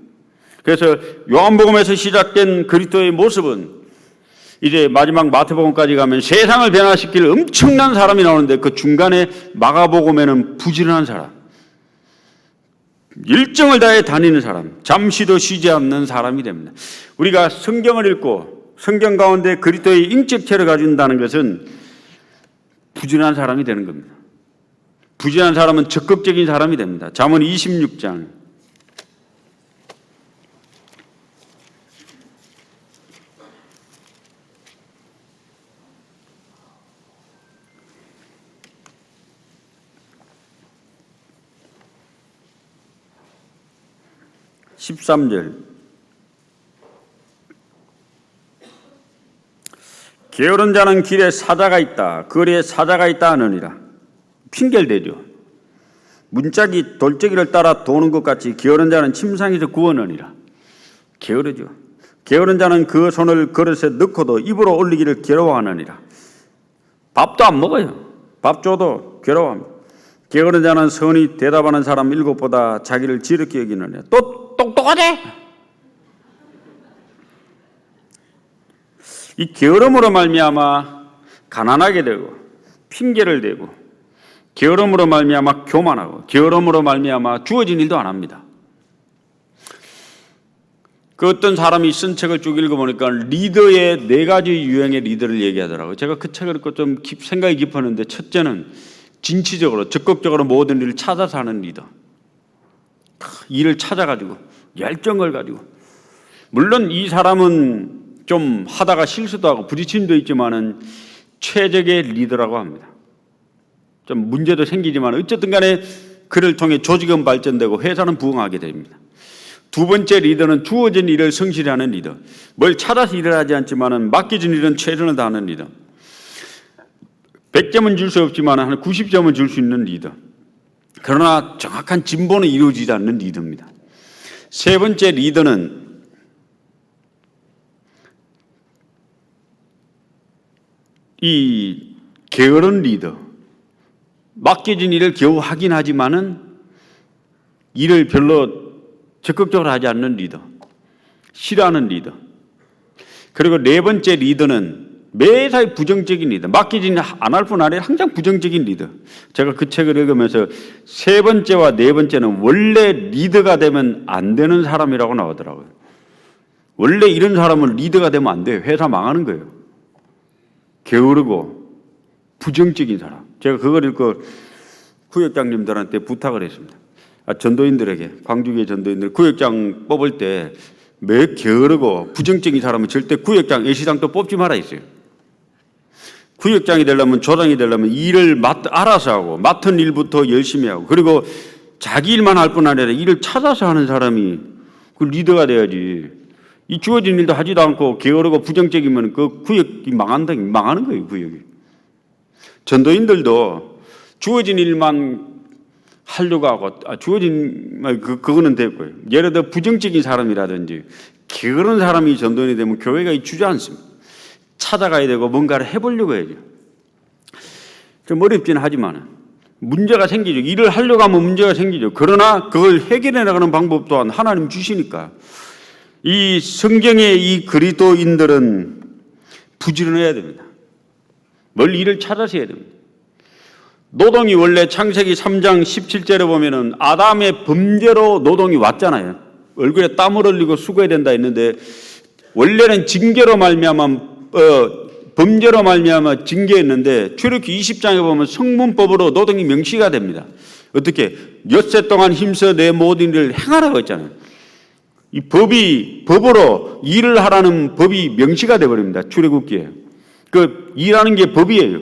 그래서 요한복음에서 시작된 그리스도의 모습은 이제 마지막 마태복음까지 가면 세상을 변화시킬 엄청난 사람이 나오는데 그 중간에 마가복음에는 부지런한 사람, 일정을 다해 다니는 사람, 잠시도 쉬지 않는 사람이 됩니다. 우리가 성경을 읽고 성경 가운데 그리스도의 인격체를 가진다는 것은 부지런한 사람이 되는 겁니다. 부지런한 사람은 적극적인 사람이 됩니다. 잠언 26장 13절 게으른 자는 길에 사자가 있다. 거리에 사자가 있다 하느니라. 핑계를 대죠. 문짝이 돌적이를 따라 도는 것 같이 게으른 자는 침상에서 구하느니라. 게으르죠. 게으른 자는 그 손을 그릇에 넣고도 입으로 올리기를 괴로워하느니라. 밥도 안 먹어요. 밥 줘도 괴로워합니다. 게으른 자는 선이 대답하는 사람 7보다 자기를 지극히 여기느니라. 또 똑똑하대. 이 게으름으로 말미암아 가난하게 되고 핑계를 대고 게으름으로 말미암아 교만하고 게으름으로 말미암아 주어진 일도 안 합니다. 그 어떤 사람이 쓴 책을 쭉 읽어보니까 리더의 4가지 유형의 리더를 얘기하더라고요. 제가 그 책을 읽고 좀 생각이 깊었는데, 첫째는 진취적으로 적극적으로 모든 일을 찾아서 하는 리더. 일을 찾아가지고 열정을 가지고, 물론 이 사람은 좀 하다가 실수도 하고 부딪힘도 있지만은 최적의 리더라고 합니다. 좀 문제도 생기지만 어쨌든 간에 그를 통해 조직은 발전되고 회사는 부흥하게 됩니다. 두 번째 리더는 주어진 일을 성실히 하는 리더. 뭘 찾아서 일을 하지 않지만은 맡겨진 일은 최선을 다하는 리더. 100점은 줄 수 없지만 한 90점은 줄 수 있는 리더. 그러나 정확한 진보는 이루어지지 않는 리더입니다. 세 번째 리더는 이 게으른 리더. 맡겨진 일을 겨우 하긴 하지만은 일을 별로 적극적으로 하지 않는 리더, 싫어하는 리더. 그리고 네 번째 리더는 매사에 부정적인 리더, 맡기지는 안 할 뿐 아니라 항상 부정적인 리더. 제가 그 책을 읽으면서 세 번째와 네 번째는 원래 리더가 되면 안 되는 사람이라고 나오더라고요. 원래 이런 사람은 리더가 되면 안 돼요. 회사 망하는 거예요. 게으르고 부정적인 사람. 제가 그걸 읽고 구역장님들한테 부탁을 했습니다. 전도인들에게, 광주교회 전도인들 구역장 뽑을 때 매 게으르고 부정적인 사람은 절대 구역장, 예시장도 뽑지 말아 있어요. 구역장이 되려면, 조장이 되려면 일을 알아서 하고 맡은 일부터 열심히 하고, 그리고 자기 일만 할 뿐 아니라 일을 찾아서 하는 사람이 그 리더가 돼야지. 이 주어진 일도 하지도 않고 게으르고 부정적이면 그 구역이 망하는 거예요. 구역이. 전도인들도 주어진 일만 하려고 하고, 그거는 됐고요. 예를 들어 부정적인 사람이라든지 게으른 사람이 전도인이 되면 교회가 주저앉습니다. 찾아가야 되고 뭔가를 해보려고 해야죠. 좀 어렵긴 하지만 문제가 생기죠. 일을 하려고 하면 문제가 생기죠. 그러나 그걸 해결해 나가는 방법 또한 하나님 주시니까. 이 성경의 이 그리스도인들은 부지런해야 됩니다. 뭘 일을 찾아서 해야 됩니다. 노동이 원래 창세기 3장 17절에 보면은 아담의 범죄로 노동이 왔잖아요. 얼굴에 땀을 흘리고 수고해야 된다 했는데, 원래는 징계로 말미암아 범죄로 말미암아 징계했는데, 출애굽기 20장에 보면 성문법으로 노동이 명시가 됩니다. 어떻게? 엿새 동안 힘써 내 모든 일을 행하라고 했잖아요. 이 법으로 일을 하라는 법이 명시가 돼 버립니다. 출애굽기에. 그 일하는 게 법이에요.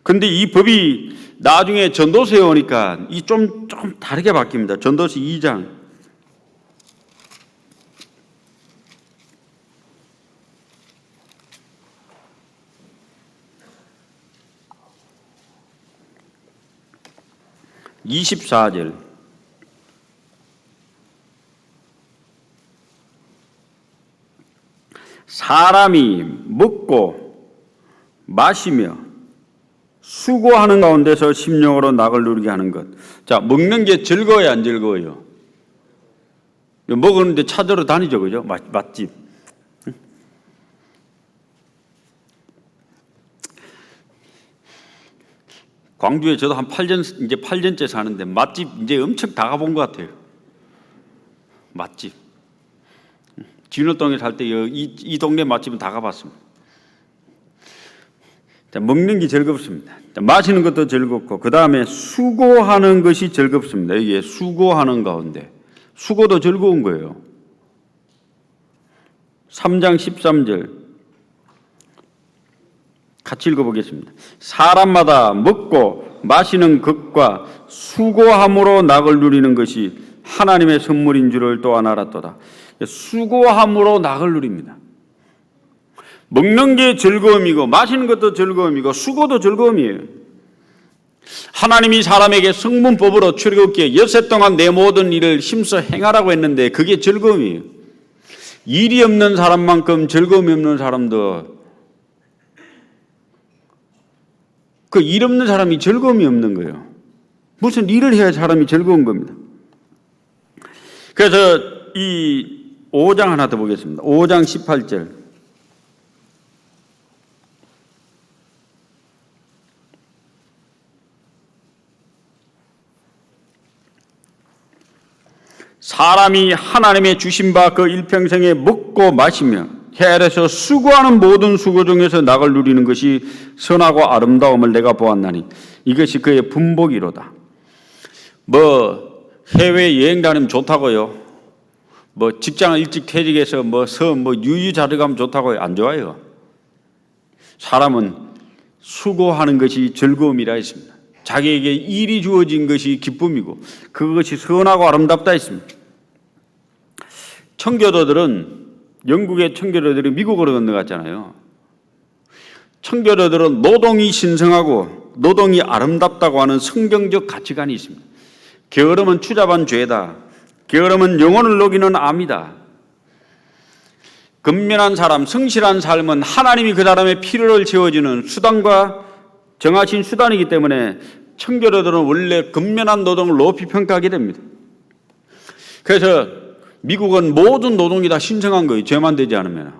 그런데 이 법이 나중에 전도서에 오니까 이 좀 다르게 바뀝니다. 전도서 2장. (24절) 사람이 먹고 마시며 수고하는 가운데서 심령으로 낙을 누리게 하는 것. 자, 먹는 게 즐거워요, 안 즐거워요? 먹었는데 찾으러 다니죠, 그죠? 맛집. 광주에 저도 한 8년째 사는데 맛집 이제 엄청 다 가본 것 같아요. 맛집. 진월동에 살 때 이 동네 맛집은 다 가봤습니다. 자, 먹는 게 즐겁습니다. 자, 마시는 것도 즐겁고, 그 다음에 수고하는 것이 즐겁습니다. 이게 수고하는 가운데. 수고도 즐거운 거예요. 3장 13절. 같이 읽어보겠습니다. 사람마다 먹고 마시는 것과 수고함으로 낙을 누리는 것이 하나님의 선물인 줄을 또한 알았도다. 수고함으로 낙을 누립니다. 먹는 게 즐거움이고 마시는 것도 즐거움이고 수고도 즐거움이에요. 하나님이 사람에게 성문법으로 출애굽기에 엿새 동안 내 모든 일을 힘써 행하라고 했는데 그게 즐거움이에요. 일이 없는 사람만큼 즐거움이 없는 사람도 그 일 없는 사람이 즐거움이 없는 거예요. 무슨 일을 해야 사람이 즐거운 겁니다. 그래서 이 5장 하나 더 보겠습니다. 5장 18절. 사람이 하나님의 주신 바 그 일평생에 먹고 마시며 해 아래서 수고하는 모든 수고 중에서 낙을 누리는 것이 선하고 아름다움을 내가 보았나니 이것이 그의 분복이로다. 해외 여행 다니면 좋다고요. 직장을 일찍 퇴직해서 유유자적 가면 좋다고요. 안 좋아요. 사람은 수고하는 것이 즐거움이라 했습니다. 자기에게 일이 주어진 것이 기쁨이고 그것이 선하고 아름답다 했습니다. 청교도들은, 영국의 청교도들이 미국으로 건너갔잖아요. 청교도들은 노동이 신성하고 노동이 아름답다고 하는 성경적 가치관이 있습니다. 게으름은 추잡한 죄다. 게으름은 영혼을 녹이는 암이다. 근면한 사람, 성실한 삶은 하나님이 그 사람의 필요를 채워주는 수단과 정하신 수단이기 때문에 청교도들은 원래 근면한 노동을 높이 평가하게 됩니다. 그래서 미국은 모든 노동이 다 신성한 거예요. 죄만 되지 않으면.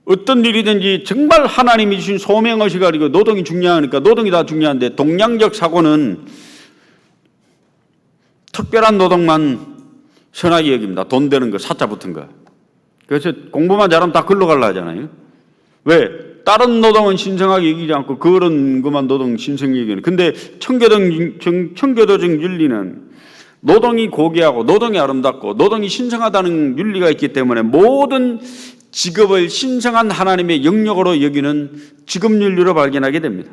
어떤 일이든지 정말 하나님이 주신 소명의식 가지고 노동이 중요하니까 노동이 다 중요한데, 동양적 사고는 특별한 노동만 선하게 여깁니다. 돈 되는 거, 사자 붙은 거. 그래서 공부만 잘하면 다 글로 가려 하잖아요. 왜? 다른 노동은 신성하게 여기지 않고 그런 것만 노동 신성하게 여기는. 근데 청교도적 윤리는 노동이 고귀하고 노동이 아름답고 노동이 신성하다는 윤리가 있기 때문에 모든 직업을 신성한 하나님의 영역으로 여기는 직업 윤리로 발견하게 됩니다.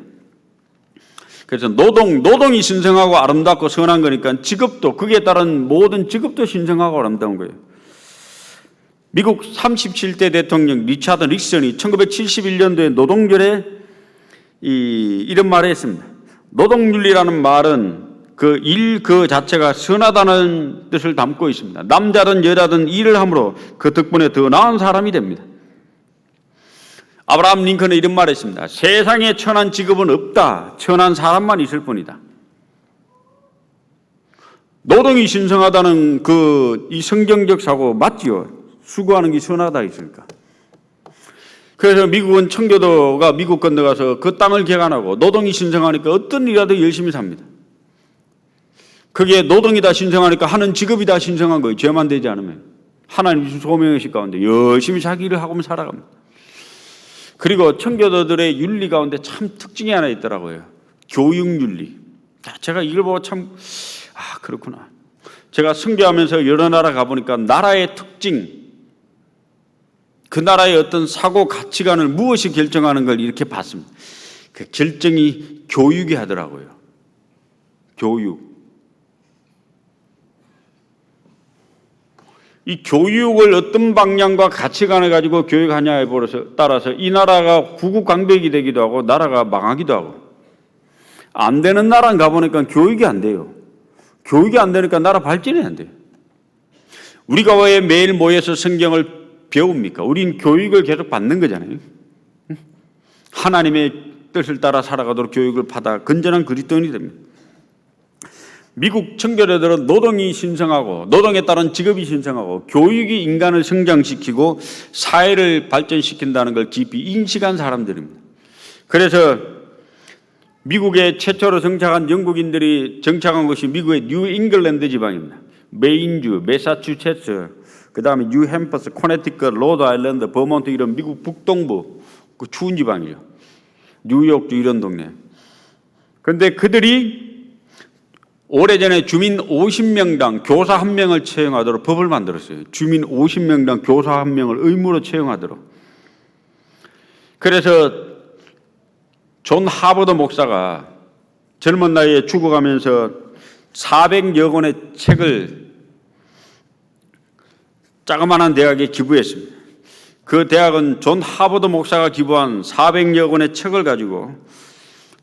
그래서 노동이 신성하고 아름답고 선한 거니까 직업도, 거기에 따른 모든 직업도 신성하고 아름다운 거예요. 미국 37대 대통령 리차드 닉슨이 1971년도에 노동절에 이런 말을 했습니다. 노동윤리라는 말은 그 자체가 선하다는 뜻을 담고 있습니다. 남자든 여자든 일을 함으로 그 덕분에 더 나은 사람이 됩니다. 아브라함 링컨은 이런 말을 했습니다. 세상에 천한 직업은 없다. 천한 사람만 있을 뿐이다. 노동이 신성하다는 이 성경적 사고 맞지요? 수고하는 게 선하다 했으니까. 그래서 미국은 청교도가 미국 건너가서 그 땅을 개간하고 노동이 신성하니까 어떤 일이라도 열심히 삽니다. 그게 노동이 다 신성하니까 하는 직업이 다 신성한 거예요. 죄만 되지 않으면. 하나님 주신 소명의식 가운데 열심히 자기 일을 하고 살아갑니다. 그리고 청교도들의 윤리 가운데 참 특징이 하나 있더라고요. 교육윤리. 제가 이걸 보고 그렇구나. 제가 선교하면서 여러 나라 가보니까 나라의 특징, 그 나라의 어떤 사고 가치관을 무엇이 결정하는 걸 이렇게 봤습니다. 그 결정이 교육이 하더라고요. 교육. 이 교육을 어떤 방향과 가치관을 가지고 교육하냐에 따라서 이 나라가 구국강백이 되기도 하고 나라가 망하기도 하고, 안 되는 나라 가보니까 교육이 안 돼요. 교육이 안 되니까 나라 발전이 안 돼요. 우리가 왜 매일 모여서 성경을 배웁니까? 우린 교육을 계속 받는 거잖아요. 하나님의 뜻을 따라 살아가도록 교육을 받아 건전한 그리스도인이 됩니다. 미국 청교도들은 노동이 신성하고 노동에 따른 직업이 신성하고 교육이 인간을 성장시키고 사회를 발전시킨다는 걸 깊이 인식한 사람들입니다. 그래서 미국에 최초로 정착한 영국인들이 정착한 곳이 미국의 뉴 잉글랜드 지방입니다. 메인주, 매사추세츠, 그 다음에 뉴햄퍼스, 코네티컷, 로드 아일랜드, 버몬트, 이런 미국 북동부 그 추운 지방이에요. 뉴욕주 이런 동네. 그런데 그들이 오래전에 주민 50명당 교사 1명을 채용하도록 법을 만들었어요. 주민 50명당 교사 1명을 의무로 채용하도록. 그래서 존 하버드 목사가 젊은 나이에 죽어가면서 400여 권의 책을 자그마한 대학에 기부했습니다. 그 대학은 존 하버드 목사가 기부한 400여 권의 책을 가지고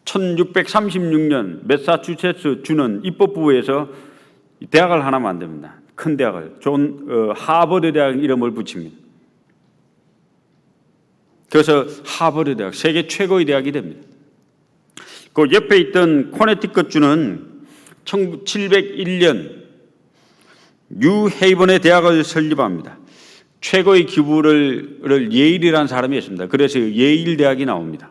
1636년 매사추세츠 주는 입법부에서 대학을 하나 만듭니다. 큰 대학을. 하버드 대학 이름을 붙입니다. 그래서 하버드 대학, 세계 최고의 대학이 됩니다. 그 옆에 있던 코네티컷주는 1701년 뉴헤이븐의 대학을 설립합니다. 최고의 기부를 예일이라는 사람이 했습니다. 그래서 예일 대학이 나옵니다.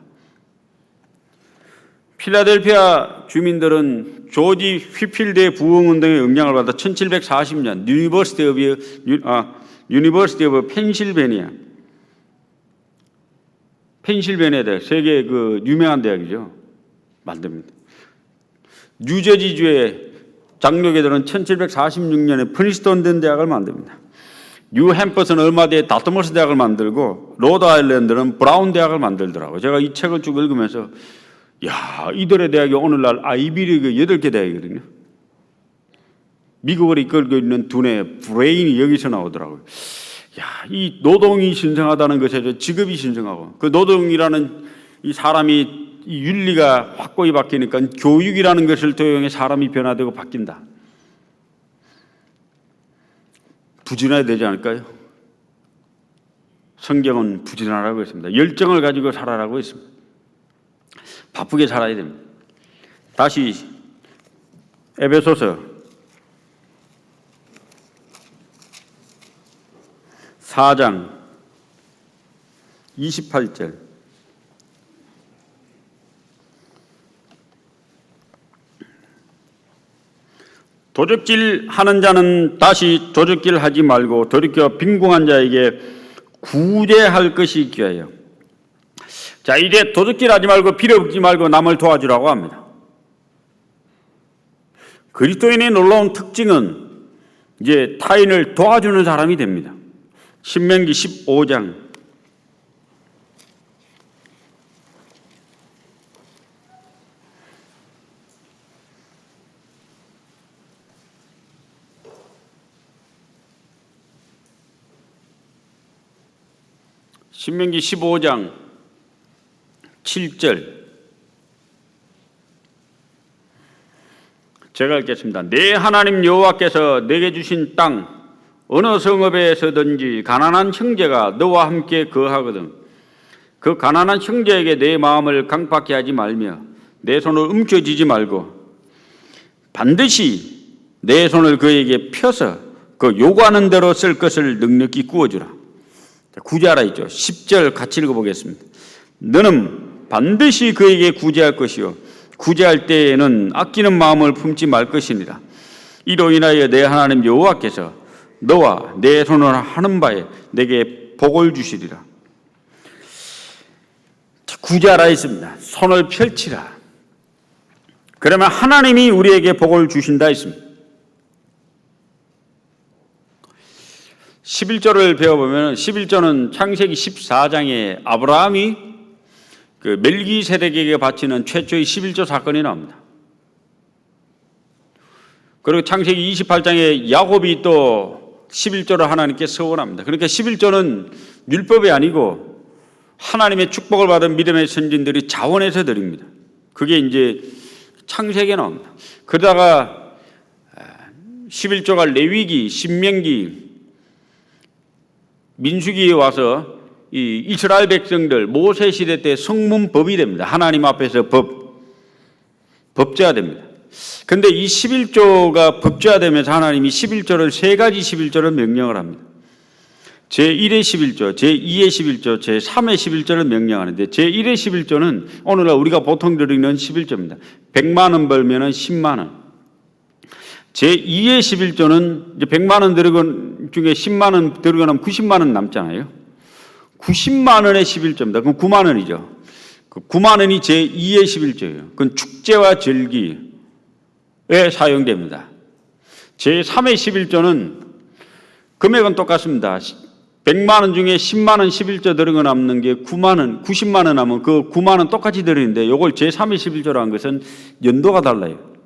필라델피아 주민들은 조지 휘필드의 부흥운동의 영향을 받아 1740년 유니버시티 오브 펜실베니아 대학, 세계 유명한 대학이죠. 만듭니다. 뉴저지주의 장로교들은 1746년에 프린스턴 대학을 만듭니다. 뉴햄퍼스는 얼마 뒤에 다트머스 대학을 만들고 로드아일랜드는 브라운 대학을 만들더라고요. 제가 이 책을 쭉 읽으면서 이들의 대학이 오늘날 아이비리그 8개 대학이거든요. 미국을 이끌고 있는 두뇌 브레인이 여기서 나오더라고요. 이 노동이 신성하다는 것에 직업이 신성하고, 그 노동이라는 이 사람이 이 윤리가 확고히 바뀌니까 교육이라는 것을 도용해 사람이 변화되고 바뀐다. 부진해야 되지 않을까요? 성경은 부진하라고 했습니다. 열정을 가지고 살아라고 했습니다. 바쁘게 살아야 됩니다. 다시 에베소서 4장 28절. 도적질 하는 자는 다시 도적질 하지 말고 돌이켜 빈궁한 자에게 구제할 것이 귀하여. 자, 이제 도적질 하지 말고 빌어먹지 말고 남을 도와주라고 합니다. 그리스도인의 놀라운 특징은 이제 타인을 도와주는 사람이 됩니다. 신명기 15장 7절 제가 읽겠습니다. 내 하나님 여호와께서 내게 주신 땅 어느 성읍에서든지 가난한 형제가 너와 함께 거하거든 그 가난한 형제에게 내 마음을 강팍케 하지 말며 내 손을 움켜쥐지 말고 반드시 내 손을 그에게 펴서 그 요구하는 대로 쓸 것을 넉넉히 구워주라. 구제하라 있죠. 10절 같이 읽어보겠습니다. 너는 반드시 그에게 구제할 것이요 구제할 때에는 아끼는 마음을 품지 말 것이니라. 이로 인하여 내 하나님 여호와께서 너와 내 손을 하는 바에 내게 복을 주시리라. 구제하라 있습니다. 손을 펼치라. 그러면 하나님이 우리에게 복을 주신다 했습니다. 11절을 배워보면 11절은 창세기 14장에 아브라함이 그 멜기세덱에게 바치는 최초의 11조 사건이 나옵니다. 그리고 창세기 28장에 야곱이 또 11조를 하나님께 서원합니다. 그러니까 11조는 율법이 아니고 하나님의 축복을 받은 믿음의 선진들이 자원해서 드립니다. 그게 이제 창세기에 나옵니다. 그러다가 11조가 레위기, 신명기, 민수기에 와서 이 이스라엘 백성들 모세 시대 때 성문법이 됩니다. 하나님 앞에서 법제화 됩니다. 근데 이 11조가 법제화되면서 하나님이 11조를 세 가지 11조를 명령을 합니다. 제1의 11조, 제2의 11조, 제3의 11조를 명령하는데 제1의 11조는 오늘날 우리가 보통 드리는 11조입니다. 100만 원 벌면은 10만 원. 제2의 11조는 이제 100만 원 들어간 중에 10만 원 들어가 나면 90만 원 남잖아요. 90만 원의 11조입니다. 그럼 9만 원이죠. 그 9만 원이 제2의 11조예요. 그건 축제와 절기에 사용됩니다. 제3의 11조는 금액은 똑같습니다. 100만 원 중에 10만 원 11조 들어가 남는 게 9만 원, 90만 원 하면 그 9만 원 똑같이 들어있는데 이걸 제3의 11조라는 것은 연도가 달라요.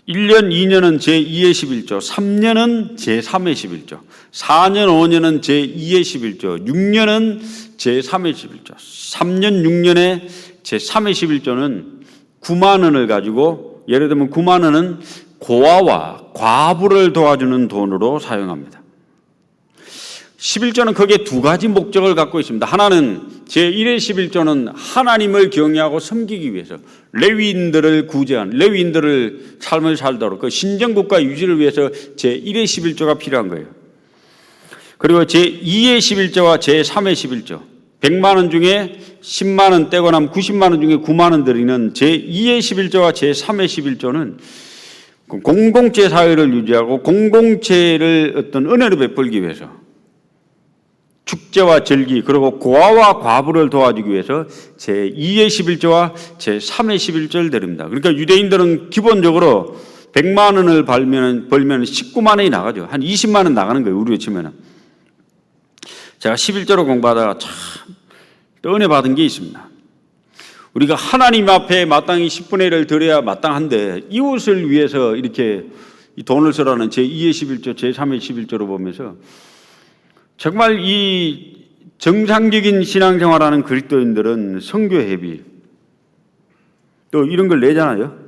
1년, 2년은 제2의 11조, 3년은 제3의 11조, 4년, 5년은 제2의 11조, 6년은 제3의 11조, 3년, 6년에 제3의 11조는 9만 원을 가지고 예를 들면 9만 원은 고아와 과부를 도와주는 돈으로 사용합니다. 11조는 크게 두 가지 목적을 갖고 있습니다. 하나는 제1의 11조는 하나님을 경외하고 섬기기 위해서 레위인들을 구제한, 레위인들을 삶을 살도록 그 신정국가 유지를 위해서 제1의 11조가 필요한 거예요. 그리고 제2의 11조와 제3의 11조 100만 원 중에 10만 원 떼고 나면 90만 원 중에 9만 원 드리는 제2의 11조와 제3의 11조는 공동체 사회를 유지하고 공동체를 어떤 은혜를 베풀기 위해서 축제와 절기 그리고 고아와 과부를 도와주기 위해서 제2의 11조와 제3의 11조를 드립니다. 그러니까 유대인들은 기본적으로 100만 원을 벌면 19만 원이 나가죠. 한 20만 원 나가는 거예요. 우리로 치면은. 제가 11조로 공부하다가 참 은혜 받은 게 있습니다. 우리가 하나님 앞에 마땅히 10분의 1을 드려야 마땅한데 이웃을 위해서 이렇게 돈을 쓰라는 제2의 11조, 제3의 11조로 보면서 정말 이 정상적인 신앙생활하는 그리스도인들은 선교회비 또 이런 걸 내잖아요.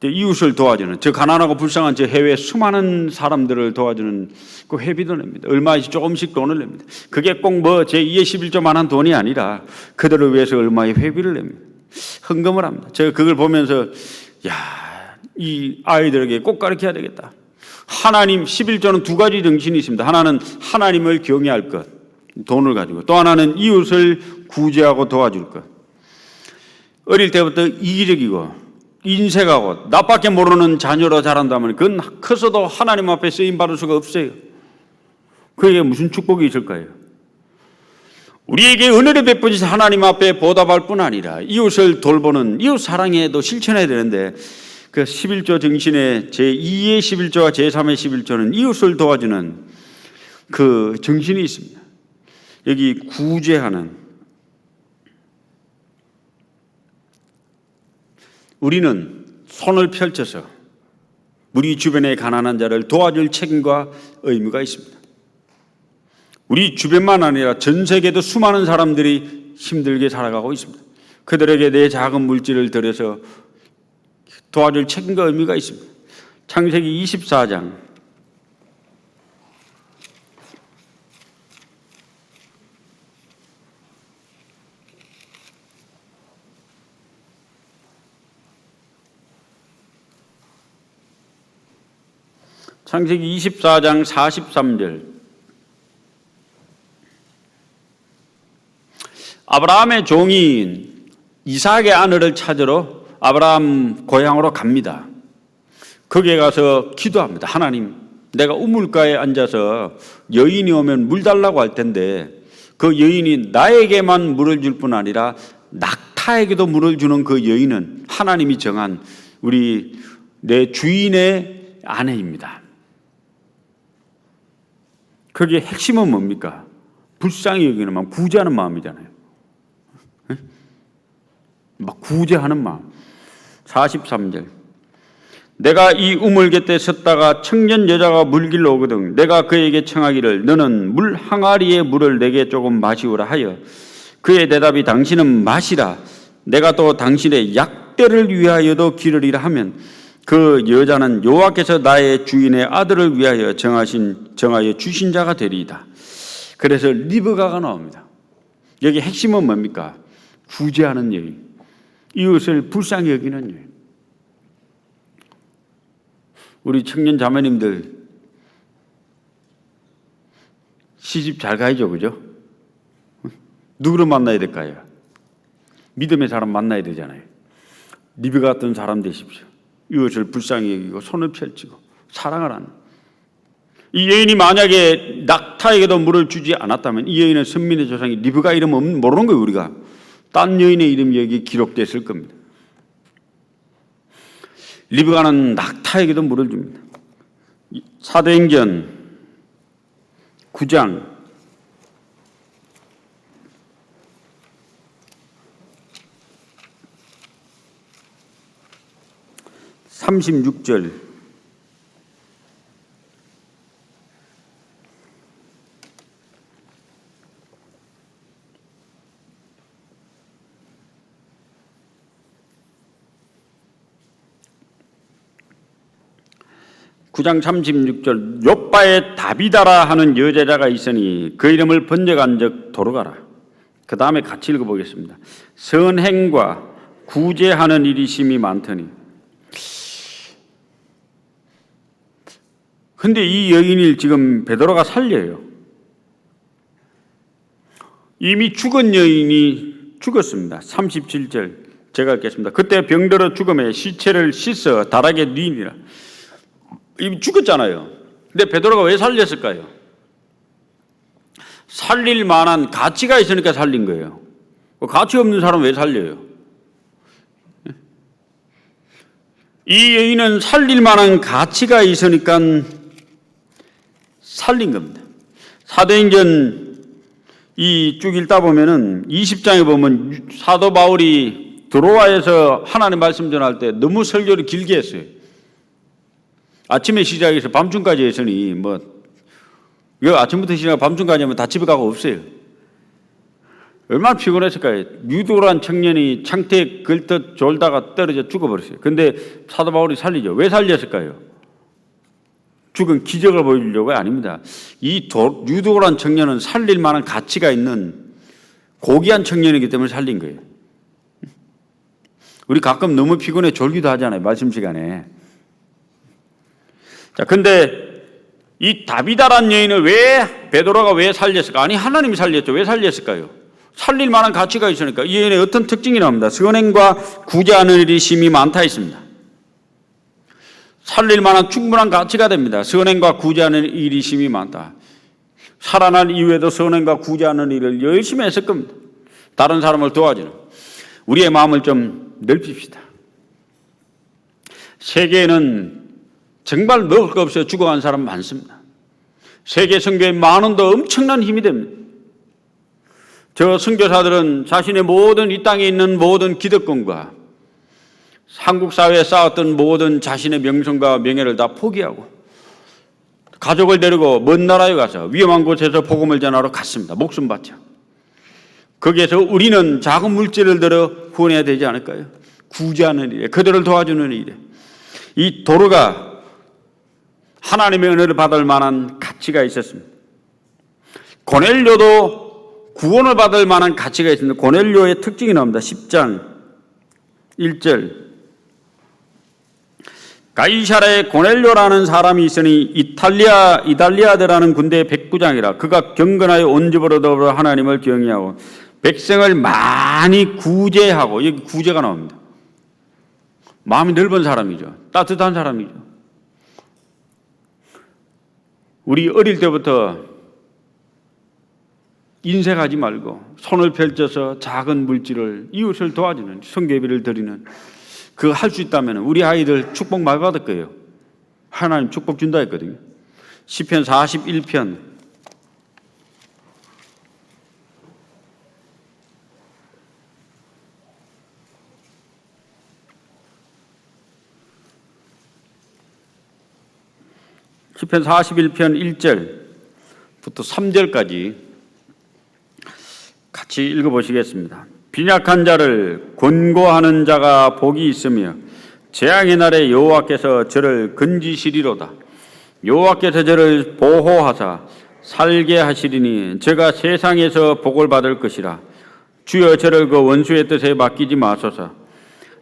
이웃을 도와주는, 저 가난하고 불쌍한 저 해외 수많은 사람들을 도와주는 그 회비도 냅니다. 얼마씩 조금씩 돈을 냅니다. 그게 꼭 뭐 제2의 11조만한 돈이 아니라 그들을 위해서 얼마의 회비를 냅니다. 헌금을 합니다. 제가 그걸 보면서 이 아이들에게 꼭 가르쳐야 되겠다. 하나님 11조는 두 가지 정신이 있습니다. 하나는 하나님을 경외할 것, 돈을 가지고, 또 하나는 이웃을 구제하고 도와줄 것. 어릴 때부터 이기적이고 인색하고 나밖에 모르는 자녀로 자란다면 그건 커서도 하나님 앞에 쓰임받을 수가 없어요. 그에게 무슨 축복이 있을까요? 우리에게 은혜를 베푸신 하나님 앞에 보답할 뿐 아니라 이웃을 돌보는 이웃 사랑에도 실천해야 되는데 그 11조 정신의 제2의 11조와 제3의 11조는 이웃을 도와주는 그 정신이 있습니다. 여기 구제하는, 우리는 손을 펼쳐서 우리 주변의 가난한 자를 도와줄 책임과 의무가 있습니다. 우리 주변만 아니라 전 세계도 수많은 사람들이 힘들게 살아가고 있습니다. 그들에게 내 작은 물질을 들여서 도와줄 책임과 의미가 있습니다. 창세기 24장 43절 아브라함의 종이 이삭의 아내를 찾으러 아브라함 고향으로 갑니다. 거기에 가서 기도합니다. 하나님, 내가 우물가에 앉아서 여인이 오면 물 달라고 할 텐데 그 여인이 나에게만 물을 줄 뿐 아니라 낙타에게도 물을 주는 그 여인은 하나님이 정한 내 주인의 아내입니다. 거기에 핵심은 뭡니까? 불쌍히 여기는 마음, 구제하는 마음이잖아요. 막 구제하는 마음. 43절 내가 이 우물 곁에 섰다가 청년 여자가 물길로 오거든 내가 그에게 청하기를 너는 물 항아리에 물을 내게 조금 마시오라 하여 그의 대답이 당신은 마시라 내가 또 당신의 약대를 위하여도 기르리라 하면 그 여자는 여호와께서 나의 주인의 아들을 위하여 정하여 주신 자가 되리이다. 그래서 리브가가 나옵니다. 여기 핵심은 뭡니까? 구제하는 여인, 이웃을 불쌍히 여기는 여인. 우리 청년 자매님들 시집 잘 가야죠, 그죠? 누구를 만나야 될까요? 믿음의 사람 만나야 되잖아요. 리브가 같은 사람 되십시오. 이웃을 불쌍히 여기고 손을 펼치고 사랑을 하는. 이 여인이 만약에 낙타에게도 물을 주지 않았다면 이 여인은 선민의 조상이 리브가 이름 모르는 거예요. 우리가 딴 여인의 이름이 여기 기록됐을 겁니다. 리브가는 낙타에게도 물을 줍니다. 사도행전 9장 36절 9장 36절 욥바에 다비다라 하는 여제자가 있으니 그 이름을 번역한 적 도로가라. 그 다음에 같이 읽어보겠습니다. 선행과 구제하는 일이 심히 많더니. 근데 이 여인을 지금 베드로가 살려요. 이미 죽은 여인이 죽었습니다. 37절 제가 읽겠습니다. 그때 병들어 죽음에 시체를 씻어 다락에 뉘니라. 이미 죽었잖아요. 근데 베드로가 왜 살렸을까요? 살릴 만한 가치가 있으니까 살린 거예요. 가치 없는 사람 왜 살려요? 이 여인은 살릴 만한 가치가 있으니까 살린 겁니다. 사도행전 이 쭉 읽다 보면은 20장에 보면 사도 바울이 드로아에서 하나님 말씀 전할 때 너무 설교를 길게 했어요. 아침에 시작해서 밤중까지 했으니 이거 아침부터 시작하고 밤중까지 하면 다 집에 가고 없어요. 얼마나 피곤했을까요? 유도란 청년이 창태에 걸터 졸다가 떨어져 죽어버렸어요. 근데 사도 바울이 살리죠. 왜 살렸을까요? 죽은 기적을 보여주려고 아닙니다. 이 유도란 청년은 살릴 만한 가치가 있는 고귀한 청년이기 때문에 살린 거예요. 우리 가끔 너무 피곤해 졸기도 하잖아요. 말씀 시간에. 자, 근데 이 다비다란 여인을 베드로가 왜 살렸을까? 아니, 하나님이 살렸죠. 왜 살렸을까요? 살릴 만한 가치가 있으니까. 이 여인의 어떤 특징이 나옵니다. 선행과 구제하는 일이 심히 많다 있습니다. 살릴 만한 충분한 가치가 됩니다. 선행과 구제하는 일이 심히 많다. 살아난 이후에도 선행과 구제하는 일을 열심히 했을 겁니다. 다른 사람을 도와주는. 우리의 마음을 좀 넓힙시다. 세계에는 정말 먹을 거 없어 죽어간 사람 많습니다. 세계 선교에 만 원도 엄청난 힘이 됩니다. 저 선교사들은 자신의 모든 이 땅에 있는 모든 기득권과 한국 사회에 쌓았던 모든 자신의 명성과 명예를 다 포기하고 가족을 데리고 먼 나라에 가서 위험한 곳에서 복음을 전하러 갔습니다. 목숨 바쳐. 거기에서 우리는 작은 물질을 들어 후원해야 되지 않을까요? 구제하는 일에, 그들을 도와주는 일에. 이 도로가 하나님의 은혜를 받을 만한 가치가 있었습니다. 고넬료도 구원을 받을 만한 가치가 있습니다. 고넬료의 특징이 나옵니다. 10장 1절 가이사라에 고넬료라는 사람이 있으니 이달리아드라는 군대의 백부장이라. 그가 경건하여 온 집으로 더불어 하나님을 경외하고 백성을 많이 구제하고. 여기 구제가 나옵니다. 마음이 넓은 사람이죠. 따뜻한 사람이죠. 우리 어릴 때부터 인색하지 말고 손을 펼쳐서 작은 물질을 이웃을 도와주는 선교비를 드리는 그거 할 수 있다면 우리 아이들 축복 많이 받을 거예요. 하나님 축복 준다 했거든요. 시편 41편 41편 1절부터 3절까지 같이 읽어보시겠습니다. 빈약한 자를 권고하는 자가 복이 있으며 재앙의 날에 여호와께서 저를 건지시리로다. 여호와께서 저를 보호하사 살게 하시리니 제가 세상에서 복을 받을 것이라. 주여 저를 그 원수의 뜻에 맡기지 마소서.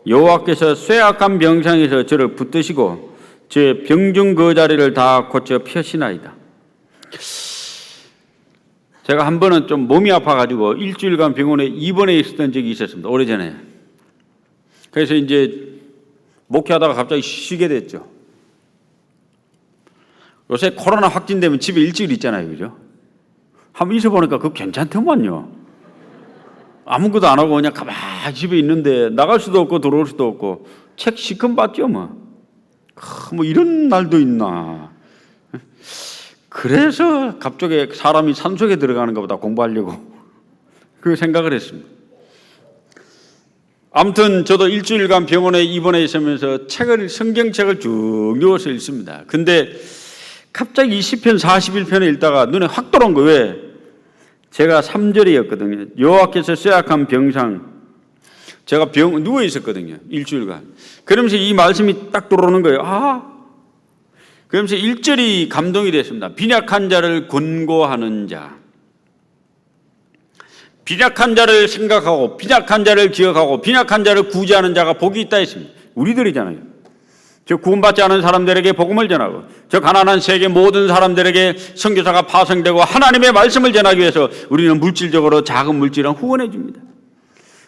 여호와께서 쇠약한 병상에서 저를 붙드시고 제 병중 그 자리를 다 고쳐 펴시나이다. 제가 한 번은 좀 몸이 아파가지고 일주일간 병원에 입원해 있었던 적이 있었습니다. 오래전에. 그래서 이제 목회하다가 갑자기 쉬게 됐죠. 요새 코로나 확진되면 집에 일주일 있잖아요. 그죠? 한번 있어보니까 그거 괜찮더만요. 아무것도 안 하고 그냥 가만히 집에 있는데 나갈 수도 없고 들어올 수도 없고 책 시큼 봤죠 뭐. 뭐 이런 날도 있나. 그래서 갑자기 사람이 산속에 들어가는 것보다 공부하려고 그 생각을 했습니다. 아무튼 저도 일주일간 병원에 입원해 있으면서 성경책을 쭉 누워서 읽습니다. 근데 갑자기 이 시편 41편을 읽다가 눈에 확 들어온 거예요. 왜? 제가 3절이었거든요. 여호와께서 쇠약한 병상. 제가 누워 있었거든요. 일주일간. 그러면서 이 말씀이 딱 들어오는 거예요. 그러면서 1절이 감동이 됐습니다. 빈약한 자를 권고하는 자. 빈약한 자를 생각하고 빈약한 자를 기억하고 빈약한 자를 구제하는 자가 복이 있다 했습니다. 우리들이잖아요. 저 구원받지 않은 사람들에게 복음을 전하고 저 가난한 세계 모든 사람들에게 선교사가 파송되고 하나님의 말씀을 전하기 위해서 우리는 물질적으로 작은 물질은 후원해 줍니다.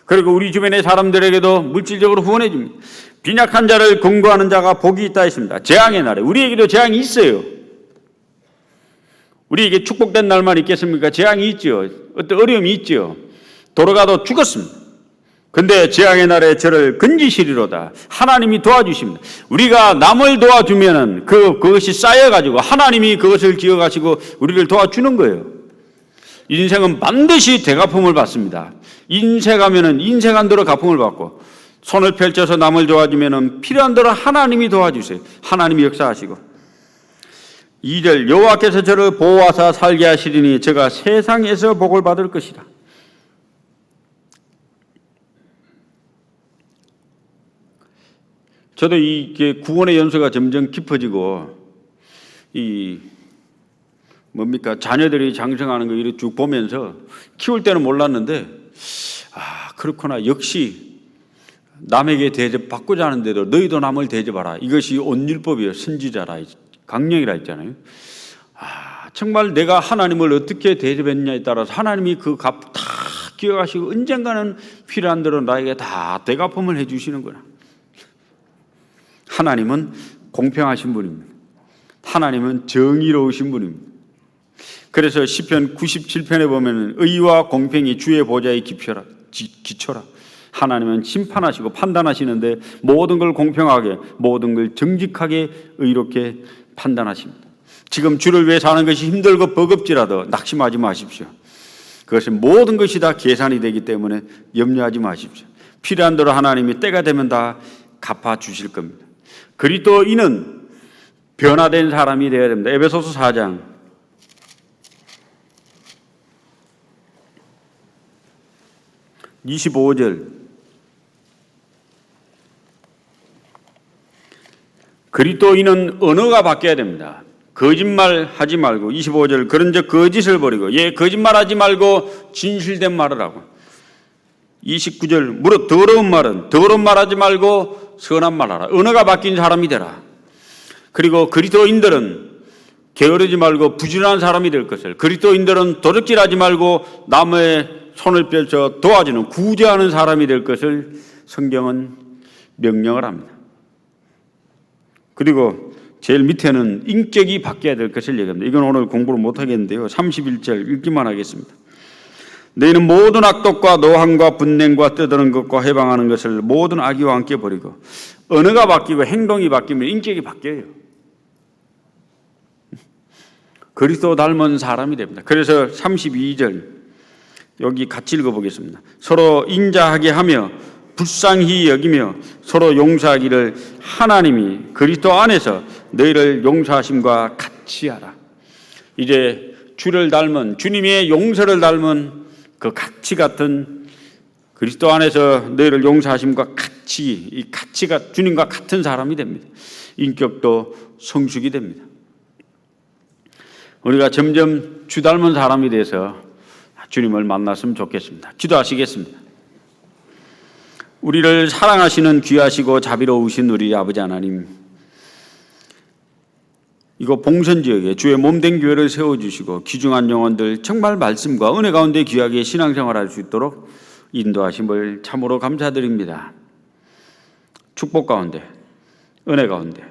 그리고 우리 주변의 사람들에게도 물질적으로 후원해 줍니다. 빈약한 자를 권고하는 자가 복이 있다 했습니다. 재앙의 날에 우리에게도 재앙이 있어요. 우리에게 축복된 날만 있겠습니까? 재앙이 있죠. 어떤 어려움이 있죠. 돌아가도 죽었습니다. 근데 재앙의 날에 저를 건지시리로다. 하나님이 도와주십니다. 우리가 남을 도와주면은 그것이 쌓여가지고 하나님이 그것을 기억하시고 우리를 도와주는 거예요. 인생은 반드시 대갚음을 받습니다. 인생하면은 인생한 대로 갚음을 받고 손을 펼쳐서 남을 도와주면은 필요한 대로 하나님이 도와주세요. 하나님이 역사하시고 2절 여호와께서 저를 보호하사 살게 하시리니 제가 세상에서 복을 받을 것이다. 저도 이게 구원의 연수가 점점 깊어지고 자녀들이 장성하는 거 이렇게 쭉 보면서 키울 때는 몰랐는데 그렇구나. 역시 남에게 대접받고자 하는데도 너희도 남을 대접하라. 이것이 온율법이에요. 선지자라 강령이라 했잖아요. 정말 내가 하나님을 어떻게 대접했냐에 따라서 하나님이 그 값 다 기억하시고 언젠가는 필요한 대로 나에게 다 대갚음을 해주시는구나. 하나님은 공평하신 분입니다. 하나님은 정의로우신 분입니다. 그래서 시편 97편에 보면 의와 공평이 주의 보좌에 기초라. 하나님은 심판하시고 판단하시는데 모든 걸 공평하게 모든 걸 정직하게 의롭게 판단하십니다. 지금 주를 위해 사는 것이 힘들고 버겁지라도 낙심하지 마십시오. 그것은 모든 것이 다 계산이 되기 때문에 염려하지 마십시오. 필요한 대로 하나님이 때가 되면 다 갚아주실 겁니다. 그리스도인은 변화된 사람이 되어야 됩니다. 에베소서 4장 25절 그리스도인은 언어가 바뀌어야 됩니다. 거짓말 하지 말고 25절 그런즉 거짓을 버리고 거짓말하지 말고 진실된 말을 하고 29절 무릇 더러운 말하지 말고 선한 말하라. 언어가 바뀐 사람이 되라. 그리고 그리스도인들은 게으르지 말고 부지런한 사람이 될 것을 그리스도인들은 도적질하지 말고 남의 손을 펼쳐 도와주는 구제하는 사람이 될 것을 성경은 명령을 합니다. 그리고 제일 밑에는 인격이 바뀌어야 될 것을 얘기합니다. 이건 오늘 공부를 못하겠는데요. 31절 읽기만 하겠습니다. 너희는 모든 악독과 노함과 분냉과 떠드는 것과 해방하는 것을 모든 악의와 함께 버리고 언어가 바뀌고 행동이 바뀌면 인격이 바뀌어요. 그리스도 닮은 사람이 됩니다. 그래서 32절 여기 같이 읽어보겠습니다. 서로 인자하게 하며 불쌍히 여기며 서로 용서하기를 하나님이 그리스도 안에서 너희를 용서하심과 같이 하라. 이제 주를 닮은 주님의 용서를 닮은 그 가치 같은 그리스도 안에서 너희를 용서하심과 같이 이 가치가 주님과 같은 사람이 됩니다. 인격도 성숙이 됩니다. 우리가 점점 주 닮은 사람이 돼서 주님을 만났으면 좋겠습니다. 기도하시겠습니다. 우리를 사랑하시는 귀하시고 자비로우신 우리 아버지 하나님, 이곳 봉선지역에 주의 몸된 교회를 세워주시고 귀중한 영혼들 정말 말씀과 은혜 가운데 귀하게 신앙생활할 수 있도록 인도하심을 참으로 감사드립니다. 축복 가운데 은혜 가운데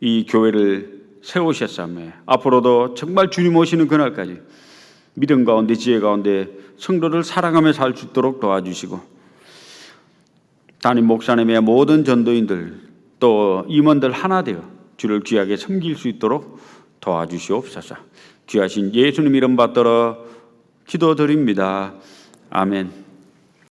이 교회를 세우셨사매 앞으로도 정말 주님 오시는 그날까지 믿음 가운데 지혜 가운데 성도를 사랑하며 살 수 있도록 도와주시고 담임 목사님의 모든 전도인들 또 임원들 하나 되어 주를 귀하게 섬길 수 있도록 도와주시옵소서. 귀하신 예수님 이름 받들어 기도드립니다. 아멘.